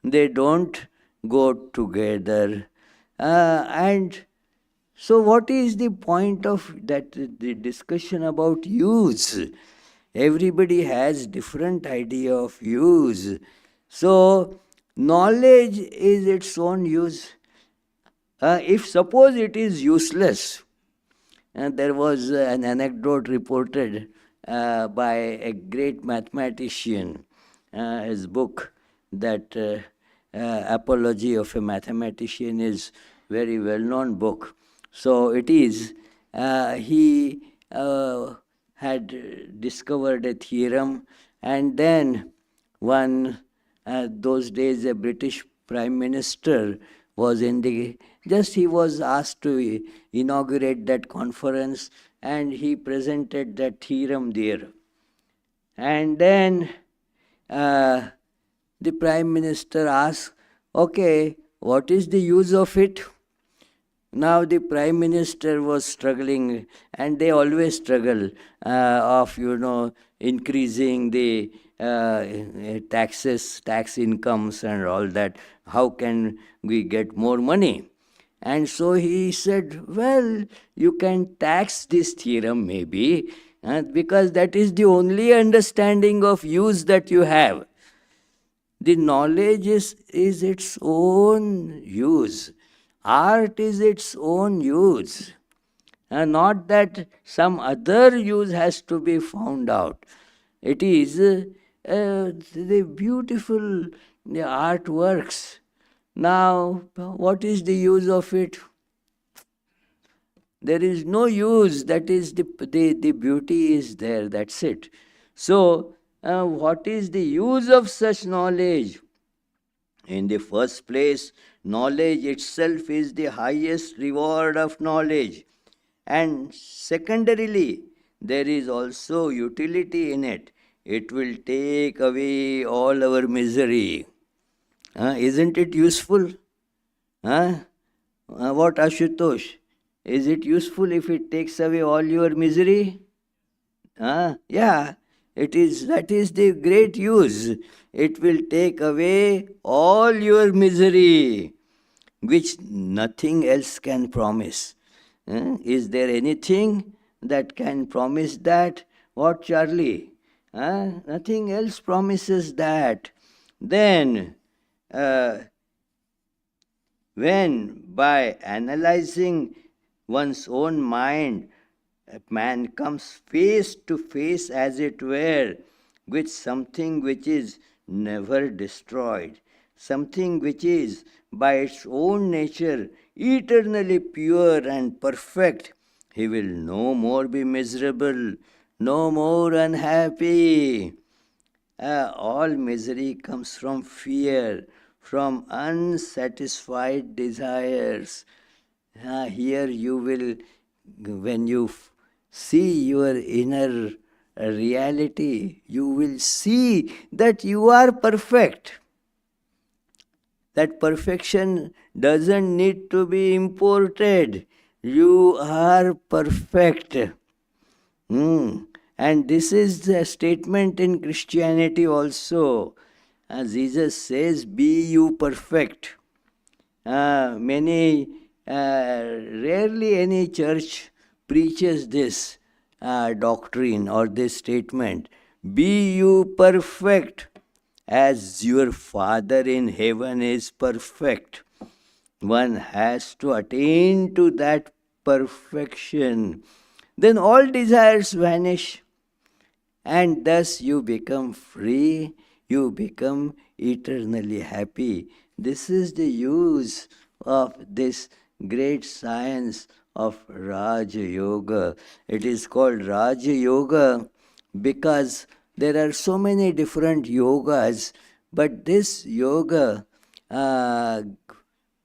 S1: they don't go together. And so, what is the point of that the discussion about use? Everybody has different idea of use. So, knowledge is its own use. If suppose it is useless, and there was an anecdote reported by a great mathematician, his book, that Apology of a Mathematician, is very well-known book. So it is, he had discovered a theorem, and then those days a British Prime Minister was in the, just he was asked to inaugurate that conference, and he presented that theorem there. And then the Prime Minister asked, okay, what is the use of it? Now the Prime Minister was struggling, and they always struggle of, increasing the tax incomes and all that. How can we get more money? And so he said, well, you can tax this theorem maybe, because that is the only understanding of use that you have. The knowledge is its own use. Art is its own use. Not that some other use has to be found out. It is the beautiful artworks. Now, what is the use of it? There is no use. That is the beauty is there. That's it. So, what is the use of such knowledge? In the first place, knowledge itself is the highest reward of knowledge. And secondarily, there is also utility in it. It will take away all our misery. Isn't it useful? Huh? What, Ashutosh? Is it useful if it takes away all your misery? Yeah, it is. That is the great use. It will take away all your misery, which nothing else can promise. Is there anything that can promise that? What, Charlie? Nothing else promises that. Then, uh, when by analyzing one's own mind, a man comes face to face, as it were, with something which is never destroyed, something which is by its own nature eternally pure and perfect, he will no more be miserable, no more unhappy. All misery comes from fear, from unsatisfied desires. Here you will, when you see your inner reality, you will see that you are perfect. That perfection doesn't need to be imported. You are perfect. And this is the statement in Christianity also. Jesus says, "Be you perfect." Rarely any church preaches this doctrine or this statement. Be you perfect as your Father in heaven is perfect. One has to attain to that perfection. Then all desires vanish, and thus you become free, you become eternally happy. This is the use of this great science of Raja Yoga. It is called Raja Yoga because there are so many different yogas, but this yoga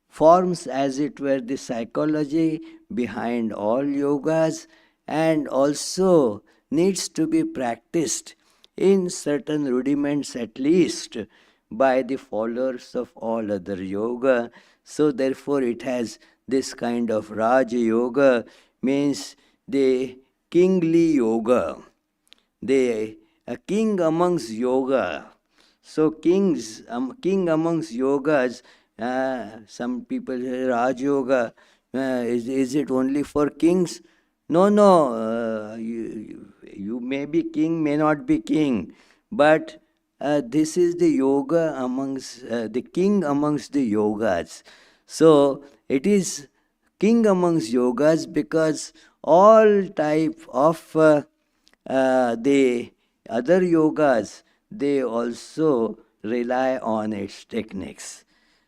S1: forms, as it were, the psychology behind all yogas, and also needs to be practiced in certain rudiments at least by the followers of all other yoga. So therefore it has this kind of Raja Yoga, means the kingly yoga, the a king amongst yoga. So king amongst yogas, some people say Raj Yoga, is it only for kings? No, no, you may be king, may not be king, but this is the yoga amongst, the king amongst the yogas. So it is king amongst yogas because all type of the other yogas, they also rely on its techniques.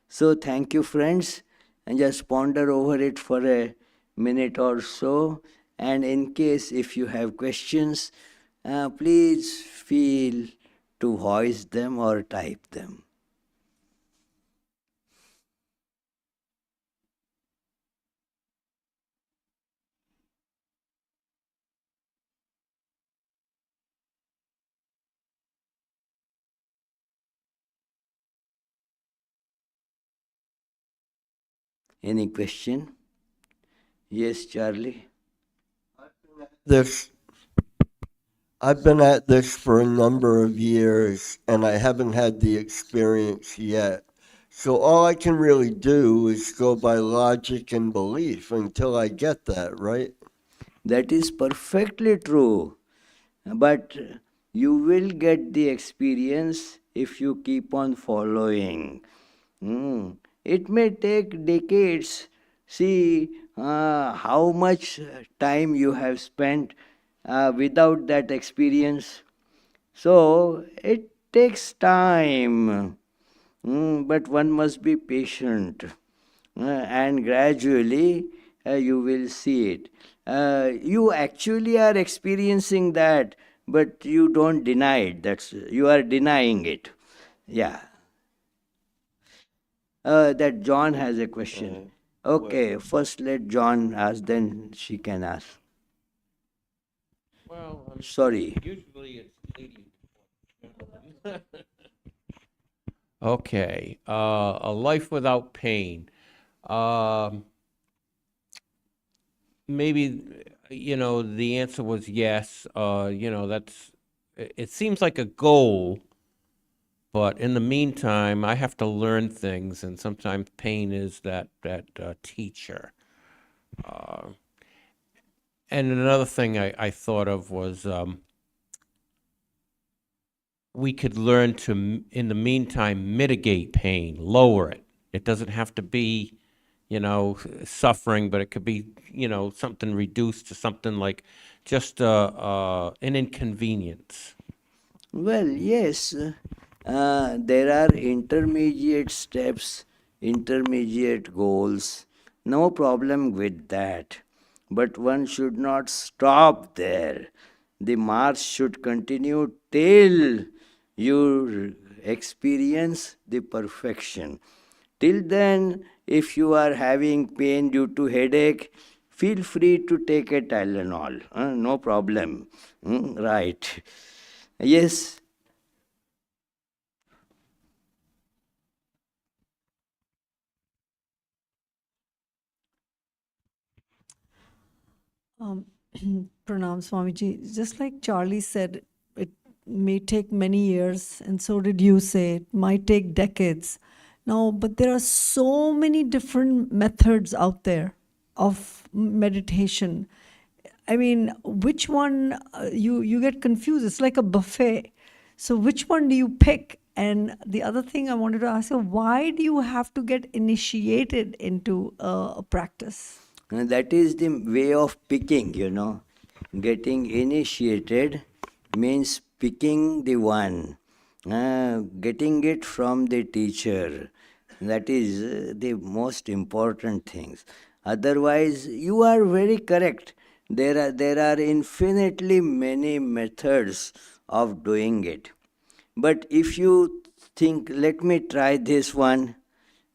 S1: So thank you, friends, and just ponder over it for a minute or so. And in case if you have questions, please feel to voice them or type them. Any question? Yes, Charlie?
S2: This I've been at this for a number of years and I haven't had the experience yet. So all I can really do is go by logic and belief until I get that, right?
S1: That is perfectly true. But you will get the experience if you keep on following. It may take decades. See how much time you have spent without that experience. So it takes time. But one must be patient. And gradually you will see it. You actually are experiencing that, but you don't deny it. That's you are denying it. Yeah. That John has a question. Okay, first let John ask, then she can ask.
S3: Well,
S1: Sorry.
S3: usually it's leading. Okay, a life without pain. Um, Maybe, the answer was yes. It seems like a goal, but in the meantime, I have to learn things, and sometimes pain is that teacher. Uh, and another thing I thought of was we could learn to, in the meantime, mitigate pain, lower it. It doesn't have to be, suffering, but it could be, something reduced to something like just an inconvenience.
S1: Well, yes, there are intermediate steps, intermediate goals. No problem with that. But one should not stop there. The march should continue till you experience the perfection. Till then, if you are having pain due to headache, feel free to take a Tylenol. No problem. Right. Yes.
S4: Um, Pranam Swamiji. Just like Charlie said, it may take many years, and so did you say, it might take decades. Now, but there are so many different methods out there of meditation. I mean, which one you get confused? It's like a buffet. So which one do you pick? And the other thing I wanted to ask you, why do you have to get initiated into a practice?
S1: And that is the way of picking. Getting initiated means picking the one, getting it from the teacher. That is the most important things. Otherwise, you are very correct. There are infinitely many methods of doing it. But if you think, let me try this one,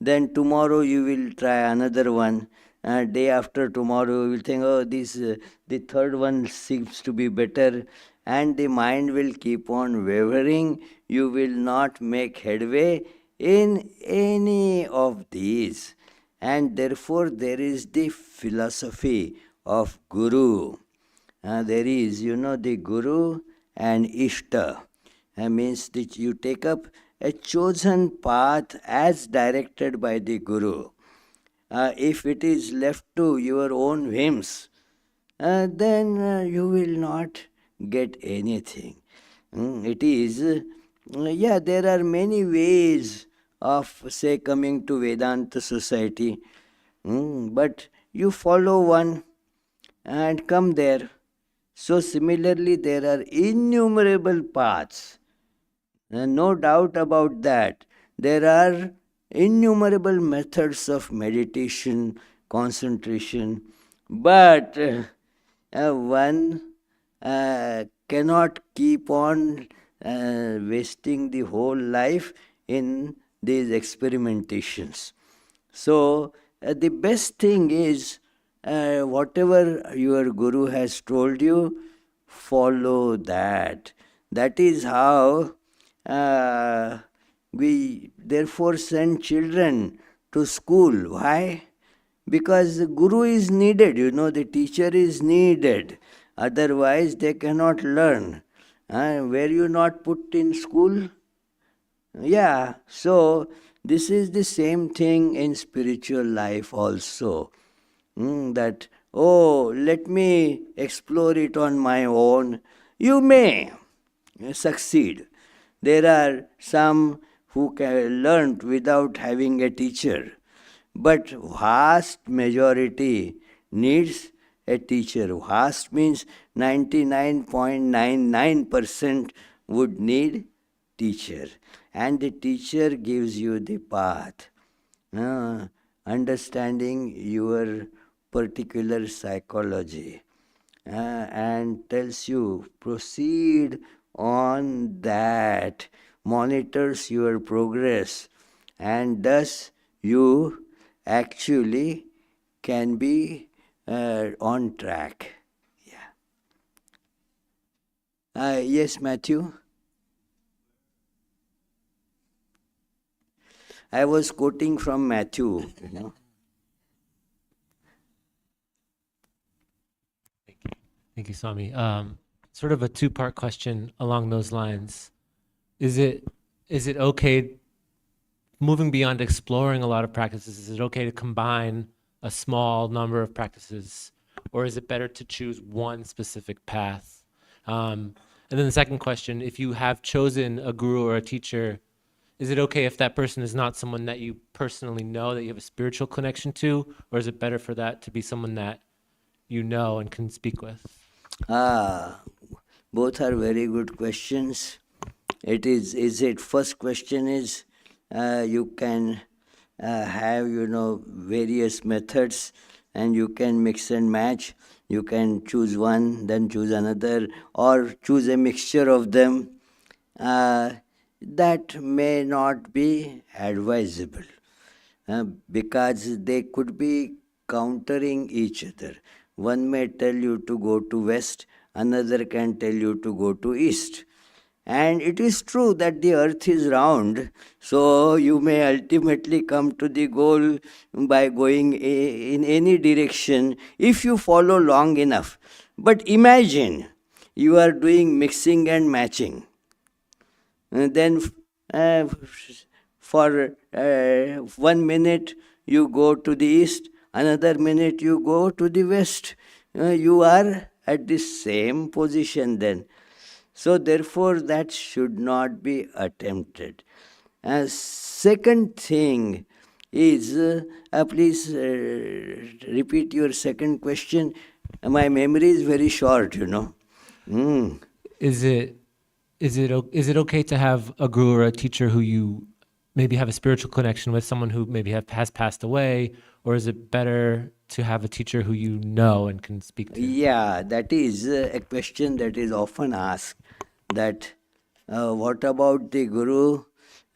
S1: then tomorrow you will try another one. Day after tomorrow you will think, oh, this the third one seems to be better, and the mind will keep on wavering. You will not make headway in any of these. And therefore there is the philosophy of Guru. There is, the Guru and Ishta. Means that you take up a chosen path as directed by the Guru. If it is left to your own whims, then you will not get anything. It is, yeah, there are many ways of, say, coming to Vedanta society, but you follow one and come there. So, similarly, there are innumerable paths, no doubt about that. There are innumerable methods of meditation, concentration, but one cannot keep on wasting the whole life in these experimentations. So, the best thing is whatever your Guru has told you, follow that. That is how we therefore send children to school. Why? Because the Guru is needed, the teacher is needed. Otherwise, they cannot learn. Were you not put in school? Yeah, so this is the same thing in spiritual life also. That, oh, let me explore it on my own. You may succeed. There are some who can learn without having a teacher, but vast majority needs a teacher. Vast means 99.99% would need teacher, and the teacher gives you the path, understanding your particular psychology, and tells you proceed on that, monitors your progress, and thus you actually can be on track. Yeah. Yes, Matthew. I was quoting from Matthew.
S5: Thank you, Swami. Sort of a two-part question along those lines. Is it okay, moving beyond exploring a lot of practices, is it okay to combine a small number of practices, or is it better to choose one specific path? And then the second question, if you have chosen a guru or a teacher, is it okay if that person is not someone that you personally know, that you have a spiritual connection to, or is it better for that to be someone that you know and can speak with?
S1: Both are very good questions. First question is, you can have, various methods, and you can mix and match. You can choose one, then choose another, or choose a mixture of them. That may not be advisable, because they could be countering each other. One may tell you to go to west, another can tell you to go to east. And it is true that the earth is round, so you may ultimately come to the goal by going in any direction if you follow long enough. But imagine you are doing mixing and matching. And then for 1 minute you go to the east, another minute you go to the west. You are at the same position then. So therefore that should not be attempted. Second thing is, please repeat your second question. My memory is very short,
S5: Is it okay to have a guru or a teacher who you maybe have a spiritual connection with, someone who maybe has passed away, or is it better to have a teacher who you know and can speak to?
S1: Yeah, that is a question that is often asked, that what about the guru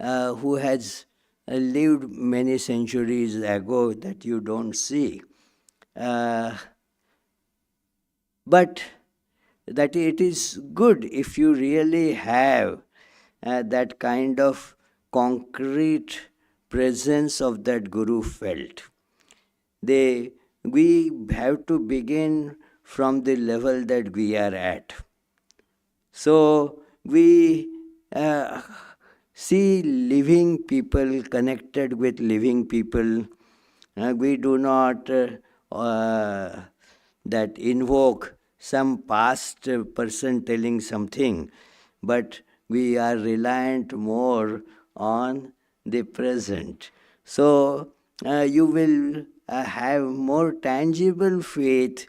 S1: who has lived many centuries ago that you don't see? But that it is good if you really have that kind of concrete presence of that guru felt. We have to begin from the level that we are at. So we see living people, connected with living people. We do not that invoke some past person telling something, but we are reliant more on the present. So you will have more tangible faith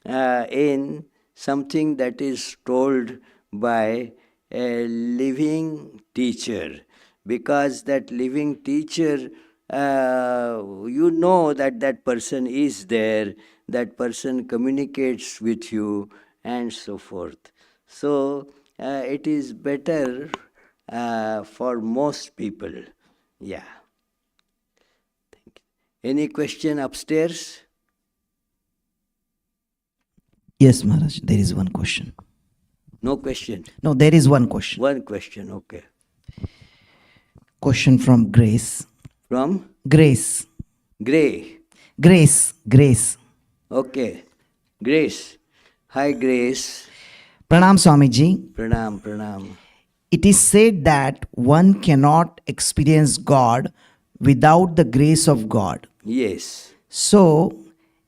S1: in something that is told by a living teacher, because that living teacher, you know that that person is there, that person communicates with you, and so forth. So it is better for most people. Yeah. Thank you. Any question upstairs?
S6: Yes, Maharaj, there is one question.
S1: No question?
S6: No, there is one question.
S1: One question, okay.
S6: Question from Grace.
S1: From?
S6: Grace.
S1: Gray.
S6: Grace.
S1: Okay. Grace. Hi, Grace.
S6: Pranam Swamiji.
S1: Pranam.
S6: It is said that one cannot experience God without the grace of God.
S1: Yes.
S6: So,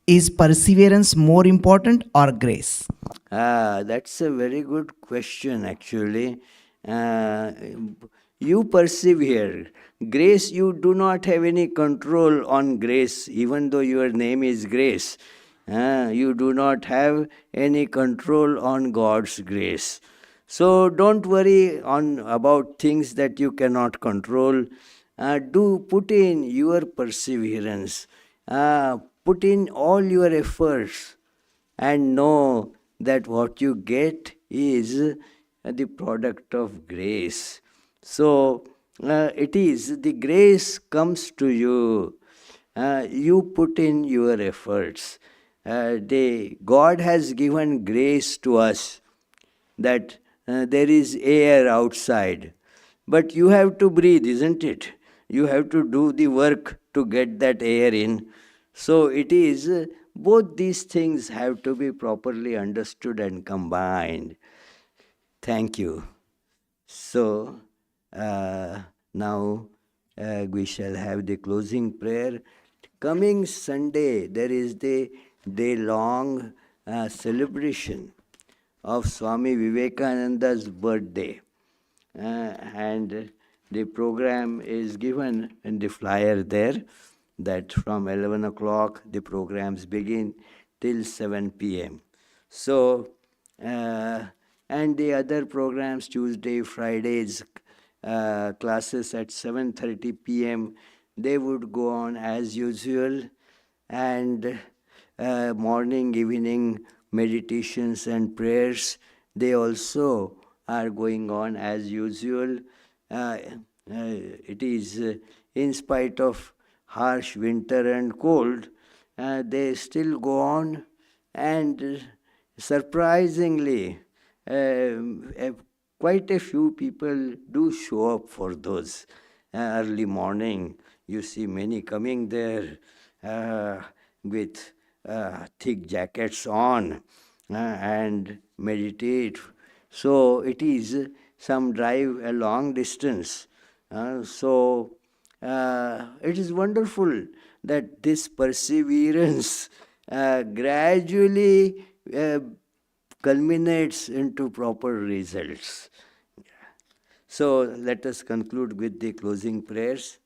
S6: is perseverance more important or grace?
S1: That's a very good question, actually. You persevere. Grace, you do not have any control on grace, even though your name is Grace. You do not have any control on God's grace. So don't worry on about things that you cannot control. Do put in your perseverance, put in all your efforts, and know that what you get is the product of grace. So it is the grace comes to you. You put in your efforts. God has given grace to us, that there is air outside. But you have to breathe, isn't it? You have to do the work to get that air in. So it is, both these things have to be properly understood and combined. Thank you. So now we shall have the closing prayer. Coming Sunday, there is the day long celebration of Swami Vivekananda's birthday. And the program is given in the flyer there, that from 11 o'clock the programs begin till 7 p.m. So, and the other programs, Tuesday, Fridays, classes at 7:30 p.m., they would go on as usual. And morning, evening meditations and prayers, they also are going on as usual. It is in spite of harsh winter and cold, they still go on, and surprisingly, quite a few people do show up for those early morning. You see many coming there with thick jackets on and meditate. So it is some drive a long distance. It is wonderful that this perseverance gradually culminates into proper results. So let us conclude with the closing prayers.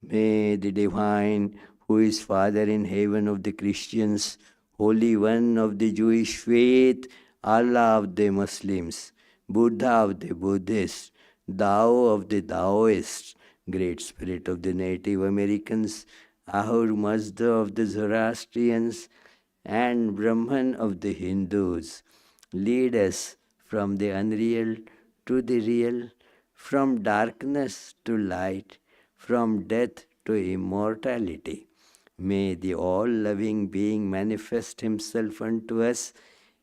S1: May the Divine, who is Father in heaven of the Christians, Holy One of the Jewish faith, Allah of the Muslims, Buddha of the Buddhists, Tao of the Taoists, Great Spirit of the Native Americans, Ahura Mazda of the Zoroastrians, and Brahman of the Hindus, lead us from the unreal to the real, from darkness to light, from death to immortality. May the all-loving being manifest himself unto us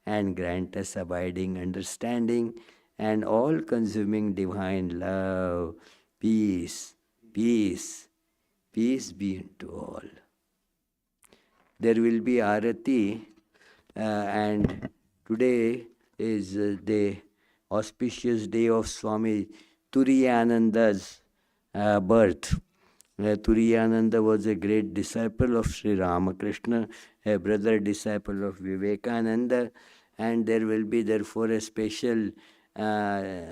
S1: and grant us abiding understanding and all-consuming divine love. Peace, peace, peace be unto all. There will be Arati, and today is the auspicious day of Swami Turiyananda's birth. Turiyananda was a great disciple of Sri Ramakrishna, a brother disciple of Vivekananda, and there will be therefore a special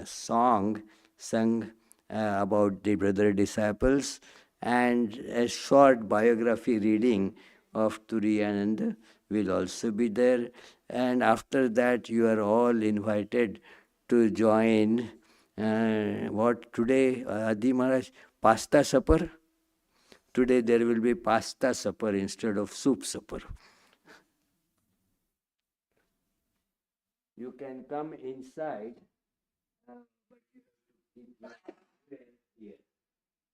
S1: song sung about the brother disciples, and a short biography reading of Turiyananda will also be there. And after that, you are all invited to join what today, Adi Maharaj, pasta supper? Today there will be pasta supper instead of soup supper. You can come inside, but you have to keep it here.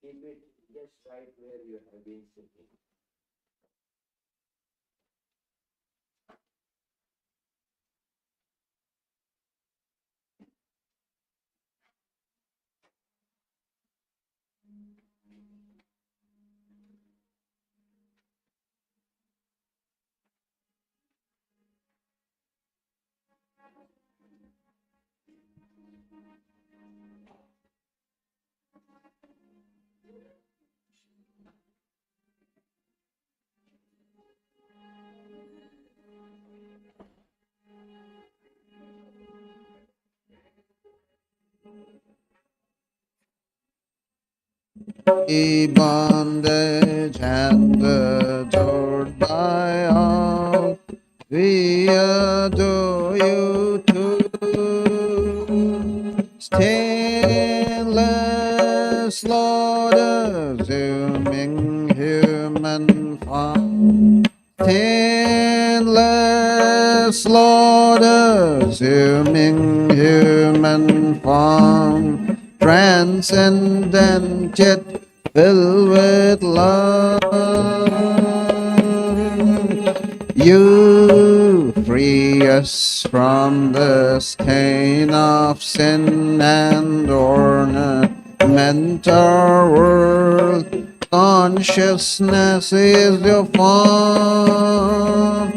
S1: Keep it just right where you have been sitting.
S7: Bande chanda adored by all, we adore you too. taintless slaughter, zooming human form. Taintless slaughter, zooming human form. Transcendent yet filled with love. You free us from the stain of sin and ornament our world. Consciousness is your form.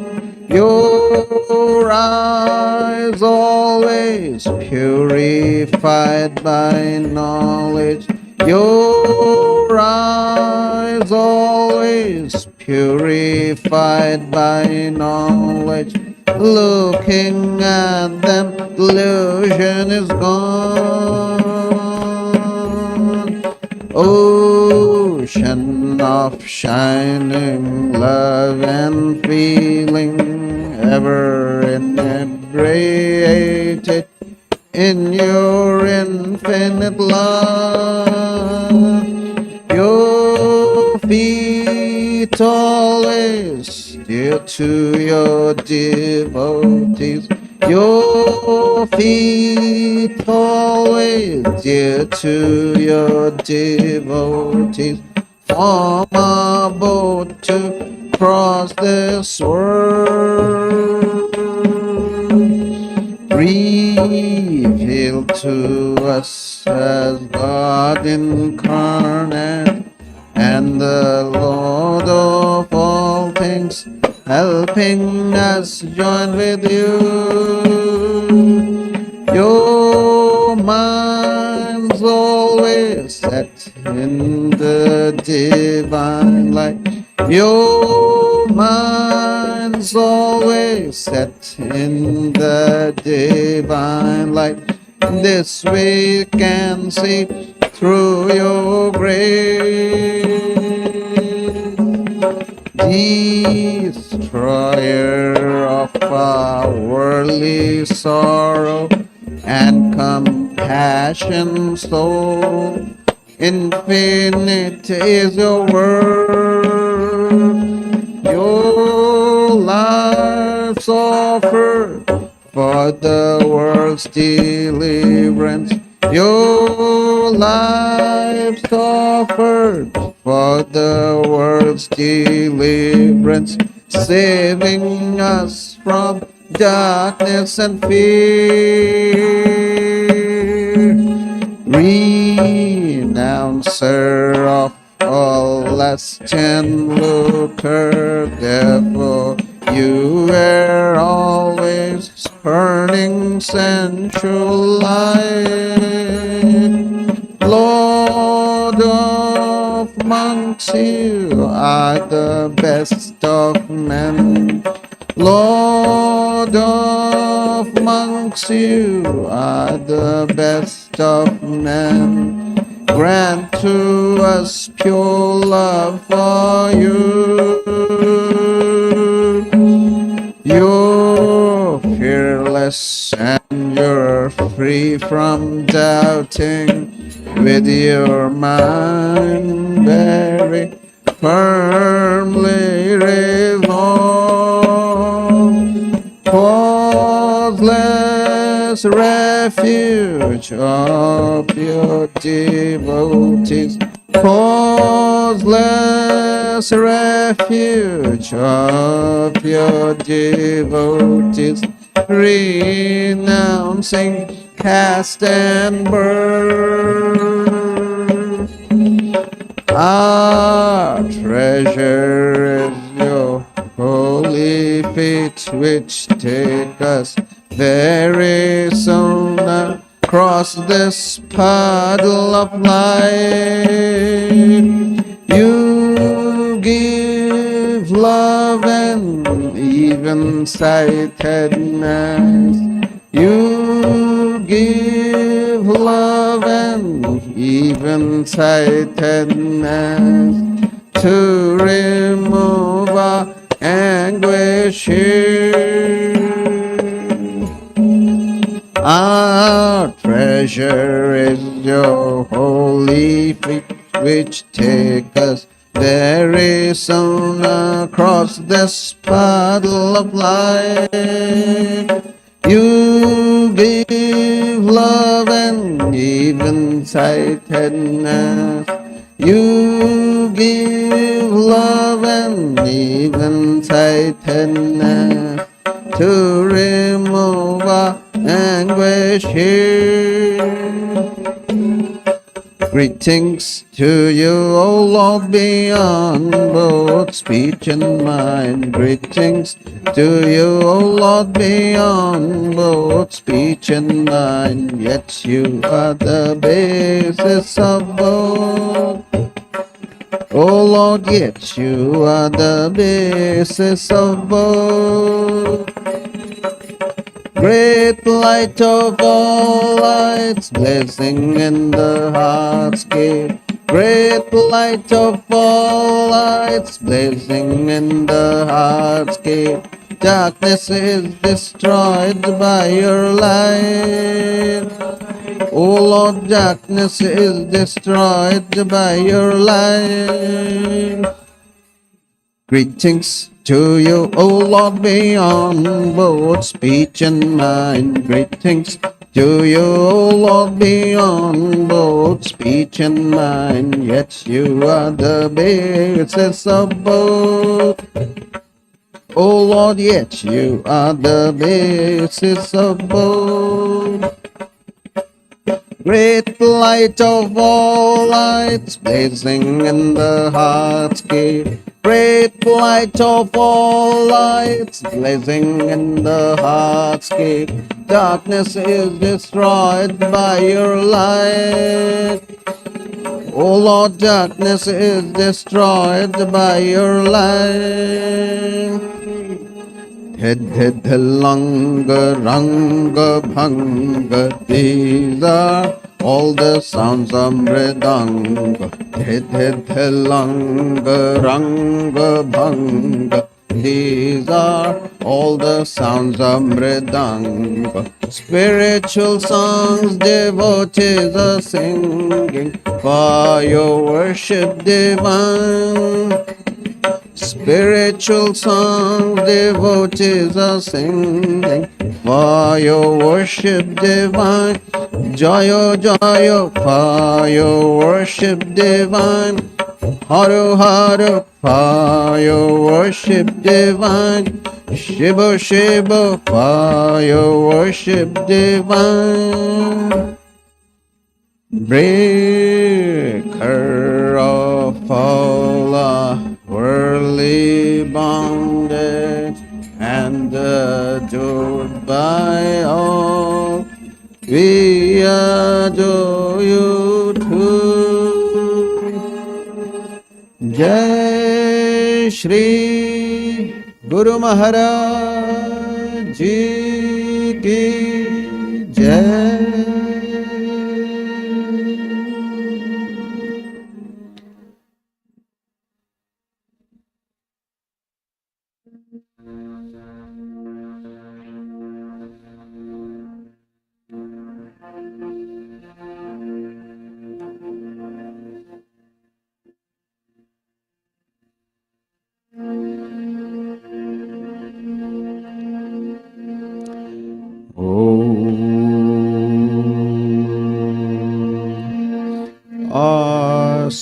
S7: Your eyes always purified by knowledge. Your eyes always purified by knowledge. Looking at them, delusion is gone. Ocean of shining love and feeling, ever inebriated in your infinite love. Your feet always dear to your devotees. Your feet always dear to your devotees. Form a boat to cross this world. Revealed to us as God incarnate and the Lord of all things, helping us join with you. Your mind's always set in the divine light. Your mind's always set in the divine light. This we can see through your grace. Destroyer of our worldly sorrow and compassion soul. Infinite is your word. Your life's offered for the world's deliverance. Your life's offered for the world's deliverance, saving us from darkness and fear. Renouncer of all lust and lucre, therefore you were always burning sensual life. Lord of monks, you are the best of men. Lord of monks, you are the best of men. Grant to us pure love for you. You're fearless and you're free from doubting, with your mind very firmly resolved. Causeless refuge of your devotees. Causeless refuge of your devotees. Renouncing caste and birth. Our treasure is your holy feet, which take us very soon across this puddle of life. You give love and even-sightedness. You give love and even-sightedness to remove our anguish here. Our treasure treasure is your holy feet, which take us very soon across this puddle of life. You give love and even sightedness. You give love and even sightedness to remove our anguish here. Greetings to you, O Lord, beyond both speech and mind. Greetings to you, O Lord, beyond both speech and mind. Yet you are the basis of both. O Lord, yet you are the basis of both. Great light of all lights, blazing in the heart's gate. Great light of all lights, blazing in the heart's gate. Darkness is destroyed by your light. O Lord, darkness is destroyed by your light. Greetings to you, O Lord, beyond both speech and mind. Greetings to you, O Lord, beyond both speech and mind. Yet you are the basis of both. O Lord, yet you are the basis of both. Great light of all lights, blazing in the heart's gate. Great light of all lights, blazing in the heart's gate. Darkness is destroyed by your light. O Lord, darkness is destroyed by your light. Langa Ranga Bhanga, these are all the sounds of Mridanga. Langa Ranga Bhanga, these are all the sounds of Mridanga. Spiritual songs devotees are singing for your worship divine. Spiritual songs devotees are singing for your worship divine. Joyo, joyo, for your worship divine. Haru, haru, for your worship divine. Shiva, Shiva, for your worship divine. Breaker of all worldly bondage and adored by all, we adore you too. Jai Shri Guru Maharaj Ji Ki Jai.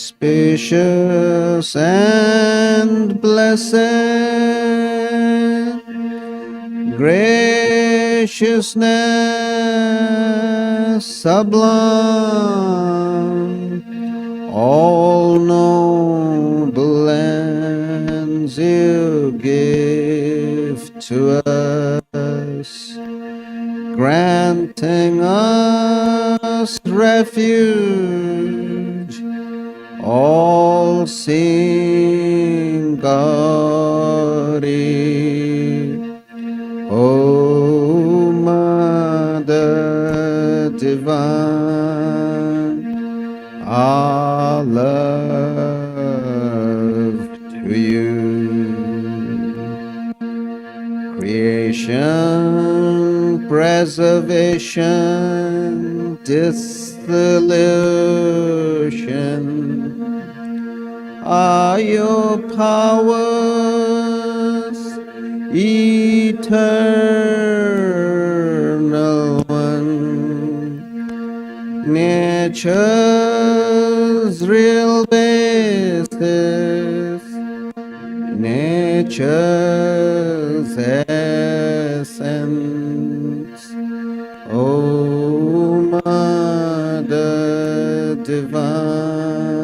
S7: Auspicious and blessed, graciousness sublime, all noble ends you give to us, granting us refuge, all seeing glory. O Mother Divine, our love to you. Creation, preservation, dissolution are your powers, eternal one. Nature's real basis, nature's essence. O Mother Divine,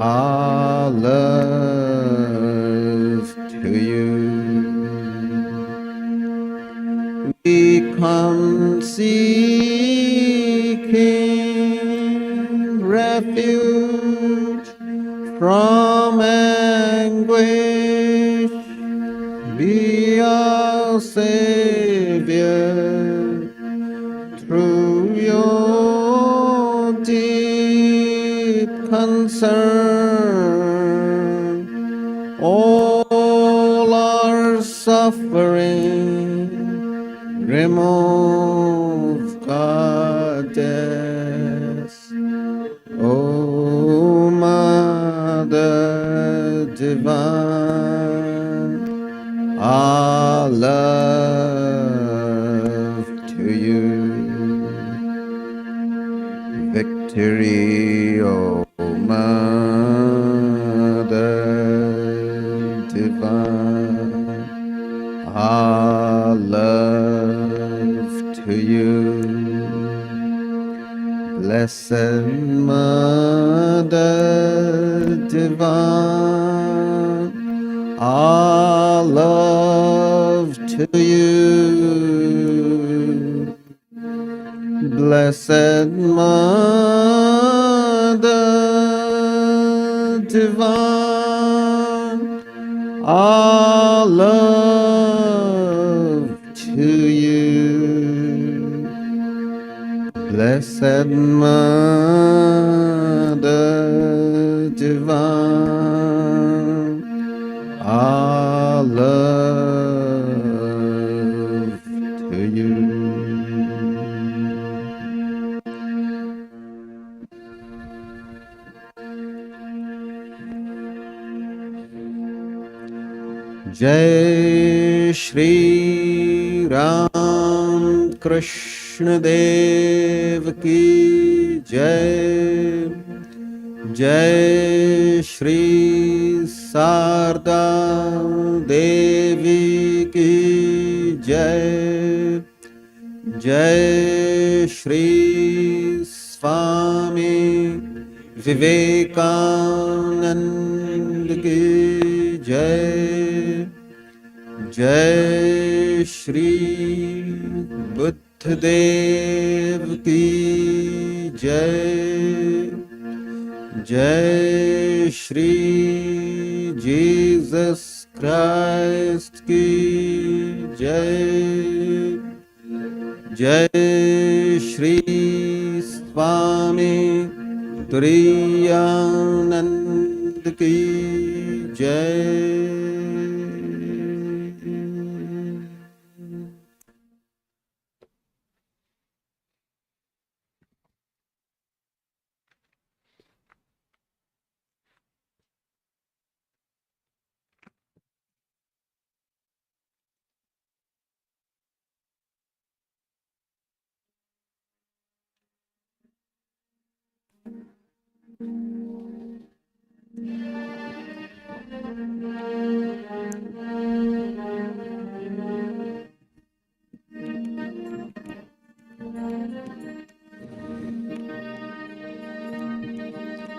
S7: our love to you. We come seeking refuge from anguish. Be our Savior through your deep concern. All our suffering remove, Goddess. O Mother Divine, our love to you. Victory, O Mother Divine, our love to you. Blessed Mother Divine, our love to you. Blessed Mother Divine, our love to you. Blessed Mother Divine, our love to you. Jai Shri Ram Krishna Dev Ki Jai. Jai Shri Sarda Devi Ki Jai. Jai Shri Swami Vivekananda Ki Jai. Jai Shri Buddha Dev Ki Jai. Jai Shri Jesus Christ Ki Jai. Jai Shri Swami Turiyananda Ki Jai.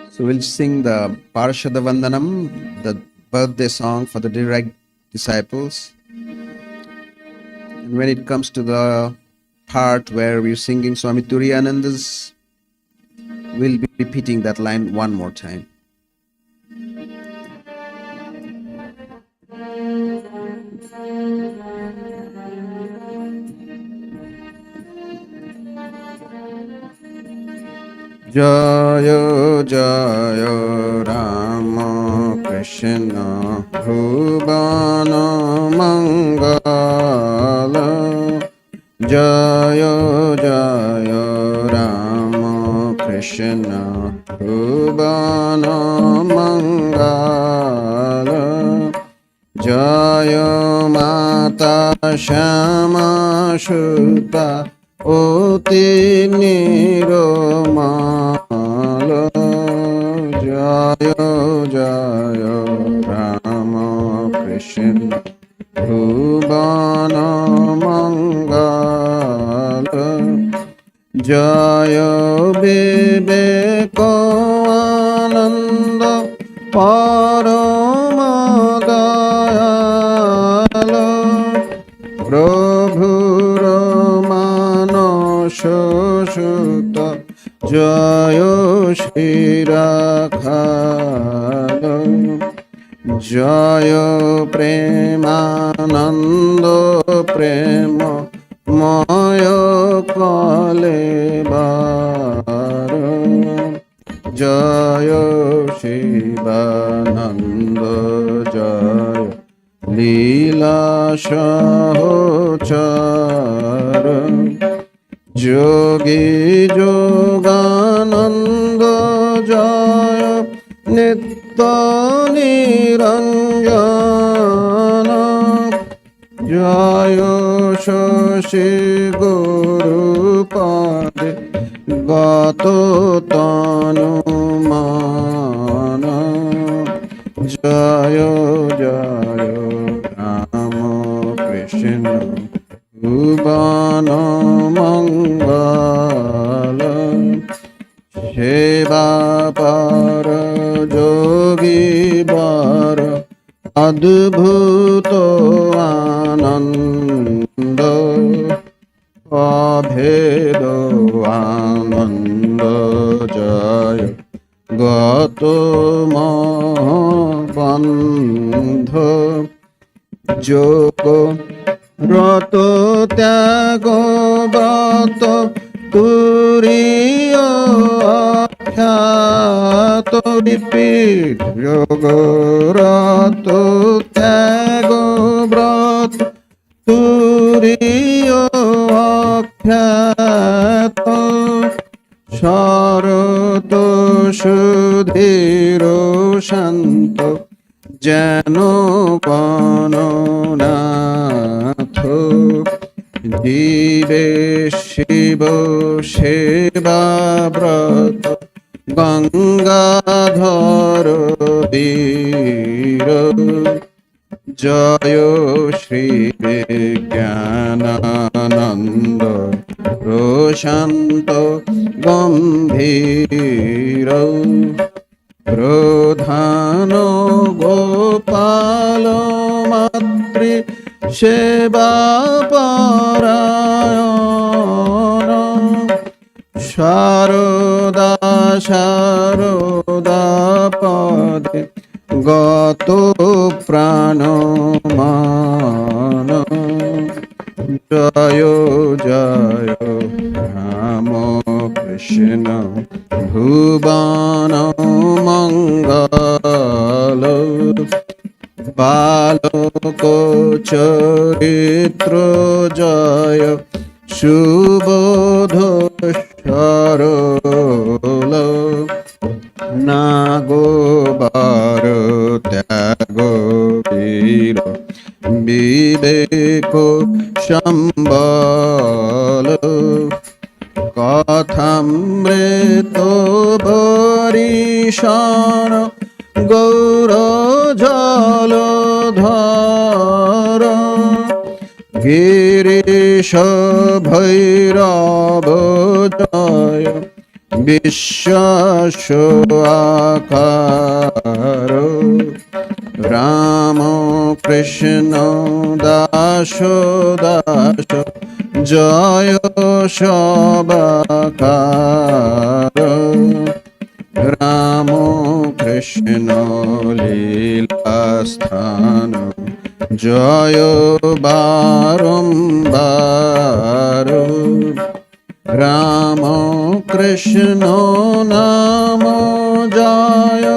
S7: So we'll sing the Parashada Vandanam, the birthday song for the direct disciples. And when it comes to the part where we're singing Swami Turiyananda's, we'll be repeating that line one more time. Jaya Jaya Rama Krishna Bhuvana Mangala. Jaya Jaya Krishna Bhuvana Mangala Jaya Mata Shama Shuta Oti Niromala Jaya Jaya Rama Krishna Bhuvana Mangala Jaya Vivekananda Paramadayala Prabhu Ramana Shuta Jaya Shri Rakhala Jaya Premananda Prema Maya Kalebara Jaya Shivananda Jaya Leela Shahochara Jogi Jogananda Jaya Nitya Niranjana Jaya Shashi Guru Pade Gato Tanu Mana Jaya Jaya Rama Krishna Bhuvana Mangala Shiva Para Jogi Bara Adbhuto Ananda Abhedo Ananda Jaya Gato Mahabandha Joko Rato Tyago Brato Turiya Akhyato Repeat Yoga Rato Tyago Brato Turiya Akhyato Sharato Shudhiro Shanto Jano Pano Natho Jive Shivo Shiva Brata Gangadhara Vira Jayo Shri Vivekananda Roshanto Gambhira Pradhano Gopalo Matri Sheba Parayana Sharoda Sharoda Pade Gato Prano Mana Jayo Jayo Ramo Krishna Bhuvana Mangala Baloko Charitra Jaya Shubodho Sharola Nago Baro Tyago Vira Viveko Shambhala Kathamrito Varishana Gaura Jaladhara Girisha Bhairava Jaya Vishwashakara Ramo Krishna Dasho Dasho Jaya Shabakara Ramo Krishna Leela Sthana Jaya Barambara Ramo Krishna Namo Jaya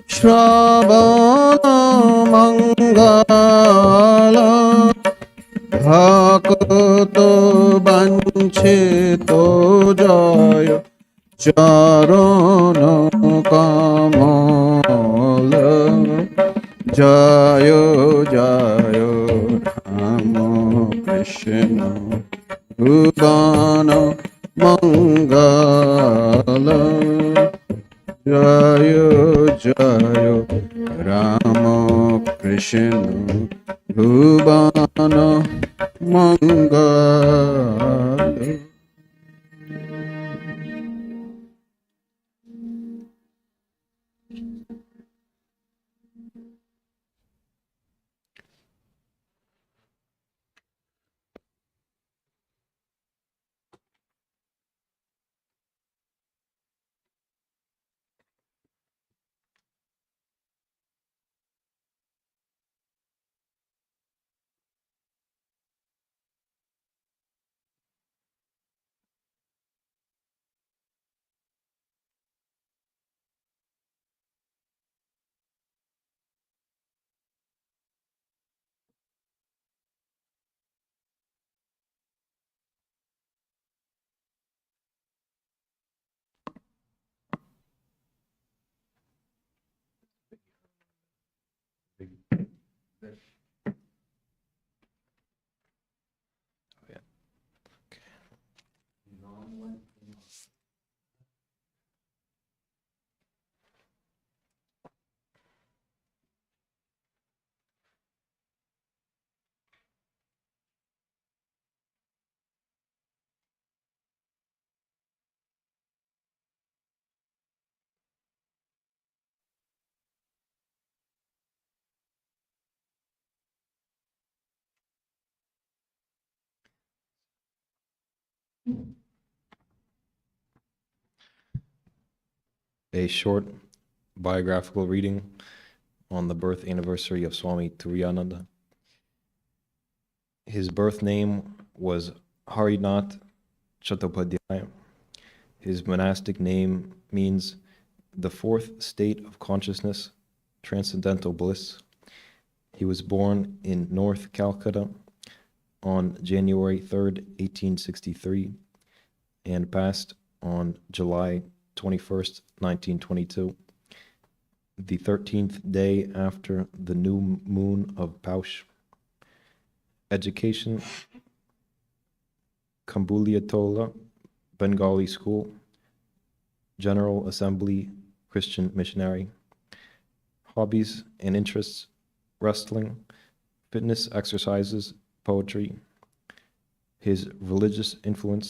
S7: Shravana Mangala Bhakto Banchito Jaya Charan Kamal Joy Joy Ram Krishna Bhuban Mangal Joy Joy Ram Krishna Bhuban Mangal.
S8: A short biographical reading on the birth anniversary of Swami Turiyananda. His birth name was Harinath Chattopadhyaya. His monastic name means the fourth state of consciousness, transcendental bliss. He was born in North Calcutta on January 3rd, 1863, and passed on July 21st, 1922, the 13th day after the new moon of Paush. Education, Kambuliatola, Bengali School, General Assembly, Christian Missionary. Hobbies and interests, wrestling, fitness exercises, poetry. His religious influence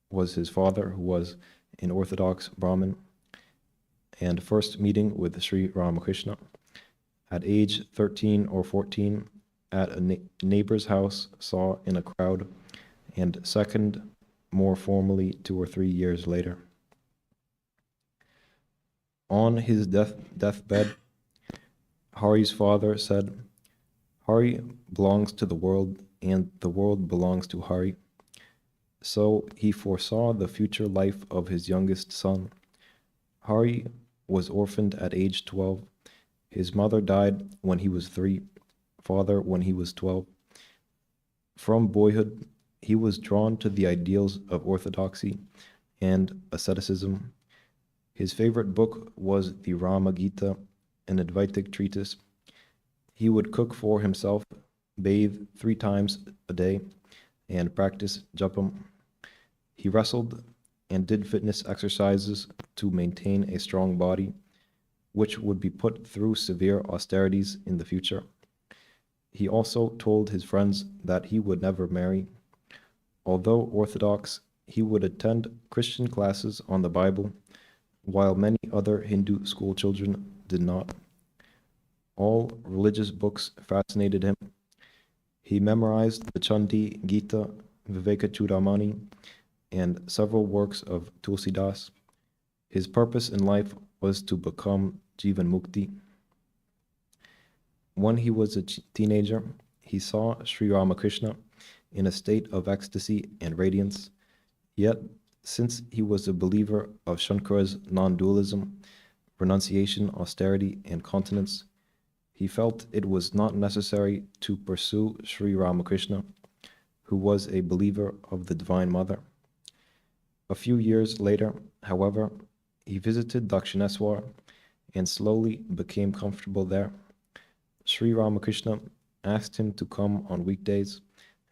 S8: was his father, who was an Orthodox Brahmin, and first meeting with Sri Ramakrishna at age 13 or 14 at a neighbor's house, saw in a crowd, and second, more formally, 2 or 3 years later. On his deathbed, Hari's father said, "Hari belongs to the world, and the world belongs to Hari." So he foresaw the future life of his youngest son. Hari was orphaned at age 12. His mother died when he was 3, father when he was 12. From boyhood, he was drawn to the ideals of orthodoxy and asceticism. His favorite book was the Rama Gita, an Advaitic treatise. He would cook for himself, bathe 3 times a day, and practice japam. He wrestled and did fitness exercises to maintain a strong body, which would be put through severe austerities in the future. He also told his friends that he would never marry. Although Orthodox, he would attend Christian classes on the Bible, while many other Hindu school children did not. All religious books fascinated him. He memorized the Chandi, Gita, Vivekachudamani, and several works of Tulsidas. His purpose in life was to become Jivan Mukti. When he was a teenager, he saw Sri Ramakrishna in a state of ecstasy and radiance. Yet, since he was a believer of Shankara's non-dualism, renunciation, austerity, and continence, he felt it was not necessary to pursue Sri Ramakrishna, who was a believer of the Divine Mother. A few years later, however, he visited Dakshineswar and slowly became comfortable there. Sri Ramakrishna asked him to come on weekdays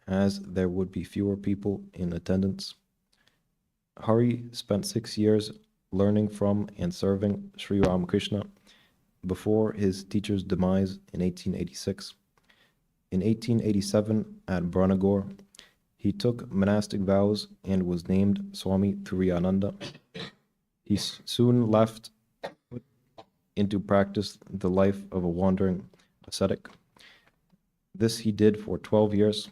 S8: as there would be fewer people in attendance. Hari spent 6 years learning from and serving Sri Ramakrishna before his teacher's demise in 1886. In 1887, at Branagore, he took monastic vows and was named Swami Turiyananda. He soon left into practice the life of a wandering ascetic. This he did for 12 years,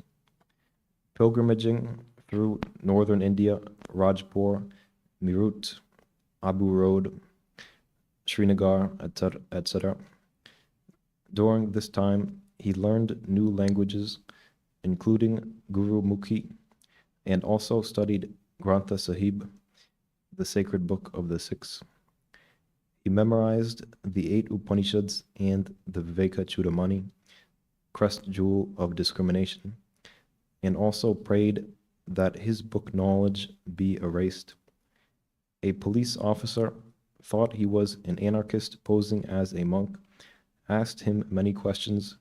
S8: pilgrimaging through northern India, Rajpur, Meerut, Abu Road, Srinagar, etc. During this time, he learned new languages, including Guru Mukhi, and also studied Granth Sahib, the sacred book of the Sikhs. He memorized the 8 Upanishads and the Viveka Chudamani, crest jewel of discrimination, and also prayed that his book knowledge be erased. A police officer thought he was an anarchist posing as a monk, asked him many questions,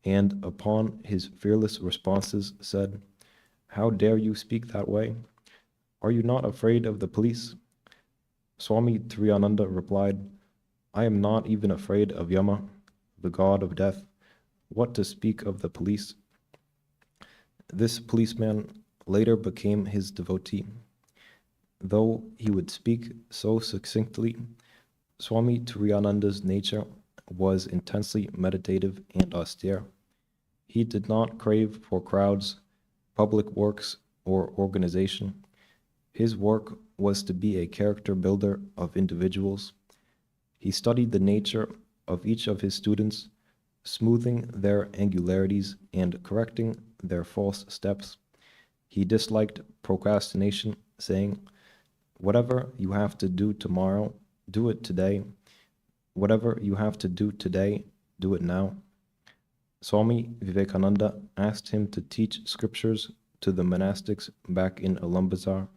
S8: and upon his fearless responses said, "How dare you speak that way? Are you not afraid of the police?" Swami Turiyananda replied, "I am not even afraid of Yama, the god of death. What to speak of the police?" This policeman later became his devotee. Though he would speak so succinctly, Swami Turiyananda's nature was intensely meditative and austere. He did not crave for crowds, public works, or organization. His work was to be a character builder of individuals. He studied the nature of each of his students, smoothing their angularities and correcting their false steps. He disliked procrastination, saying, "Whatever you have to do tomorrow, do it today. Whatever you have to do today, do it now." Swami Vivekananda asked him to teach scriptures to the monastics back in Ulambazar.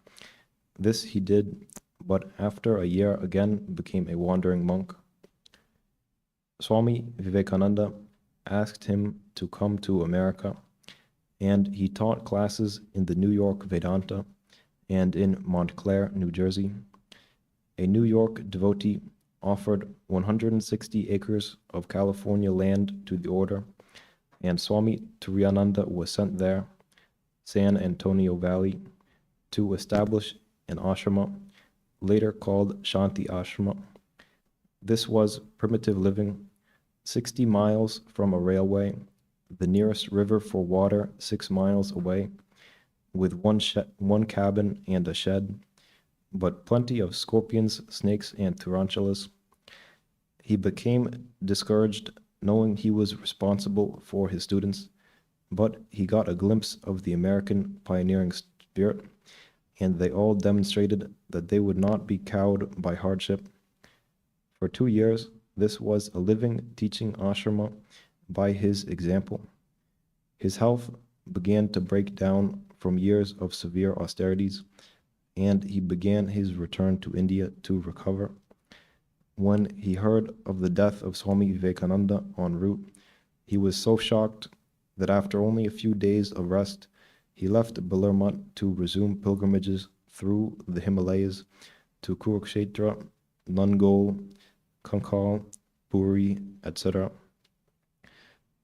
S8: This he did, but after a year again became a wandering monk. Swami Vivekananda asked him to come to America, and he taught classes in the New York Vedanta and in Montclair, New Jersey. A New York devotee offered 160 acres of California land to the order, and Swami Turiyananda was sent there, San Antonio Valley, to establish an ashrama, later called Shanti Ashrama. This was primitive living, 60 miles from a railway, the nearest river for water 6 miles away, with one cabin and a shed, but plenty of scorpions, snakes, and tarantulas. He became discouraged, knowing he was responsible for his students, but he got a glimpse of the American pioneering spirit, and they all demonstrated that they would not be cowed by hardship. For 2 years, this was a living teaching ashrama by his example. His health began to break down from years of severe austerities, and he began his return to India to recover. When he heard of the death of Swami Vivekananda en route, he was so shocked that after only a few days of rest, he left Balarmat to resume pilgrimages through the Himalayas to Kurukshetra, Nangol, Kankal, Puri, etc.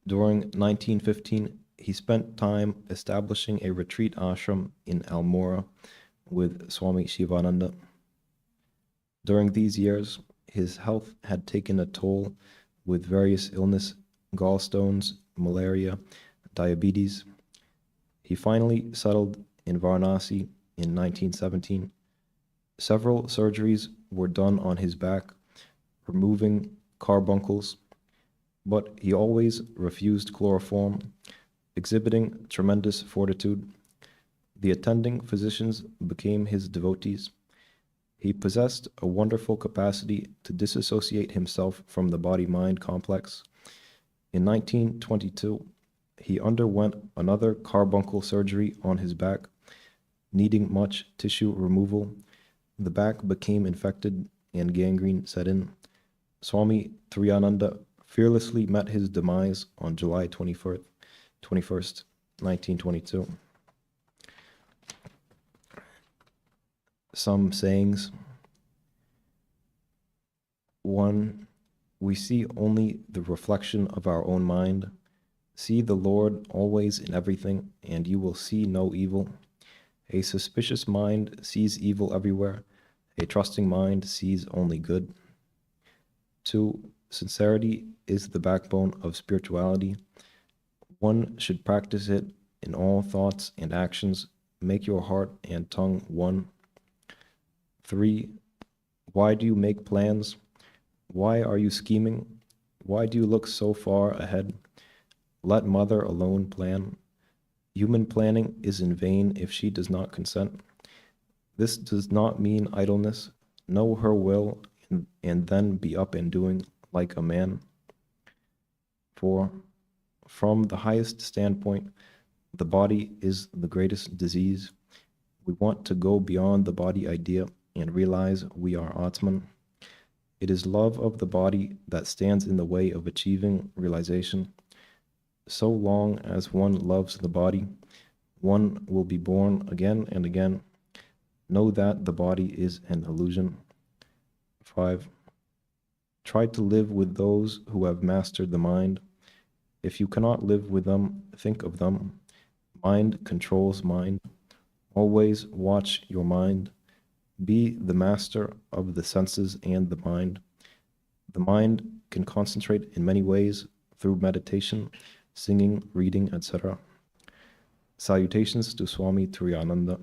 S8: During 1915, he spent time establishing a retreat ashram in Almora with Swami Shivananda. During these years, his health had taken a toll with various illness, gallstones, malaria, diabetes. He finally settled in Varanasi in 1917. Several surgeries were done on his back, removing carbuncles, but he always refused chloroform, exhibiting tremendous fortitude. The attending physicians became his devotees. He possessed a wonderful capacity to disassociate himself from the body-mind complex. In 1922, he underwent another carbuncle surgery on his back, needing much tissue removal, The back became infected and gangrene set in. Swami Turiyananda fearlessly met his demise on July 21st, 1922. Some sayings. 1. We see only the reflection of our own mind. See the Lord always in everything, and you will see no evil. A suspicious mind sees evil everywhere. A trusting mind sees only good. 2. Sincerity is the backbone of spirituality. One should practice it in all thoughts and actions. Make your heart and tongue one. 3. Why do you make plans? Why are you scheming? Why do you look so far ahead? Let Mother alone plan. Human planning is in vain if she does not consent. This does not mean idleness. Know her will and then be up and doing like a man. 4. From the highest standpoint, the body is the greatest disease. We want to go beyond the body idea and realize we are Atman. It is love of the body that stands in the way of achieving realization. So long as one loves the body, one will be born again and again. Know that the body is an illusion. 5. Try to live with those who have mastered the mind. If you cannot live with them, think of them. Mind controls mind. Always watch your mind. Be the master of the senses and the mind. The mind can concentrate in many ways through meditation, singing, reading, etc. Salutations to Swami Turiyananda.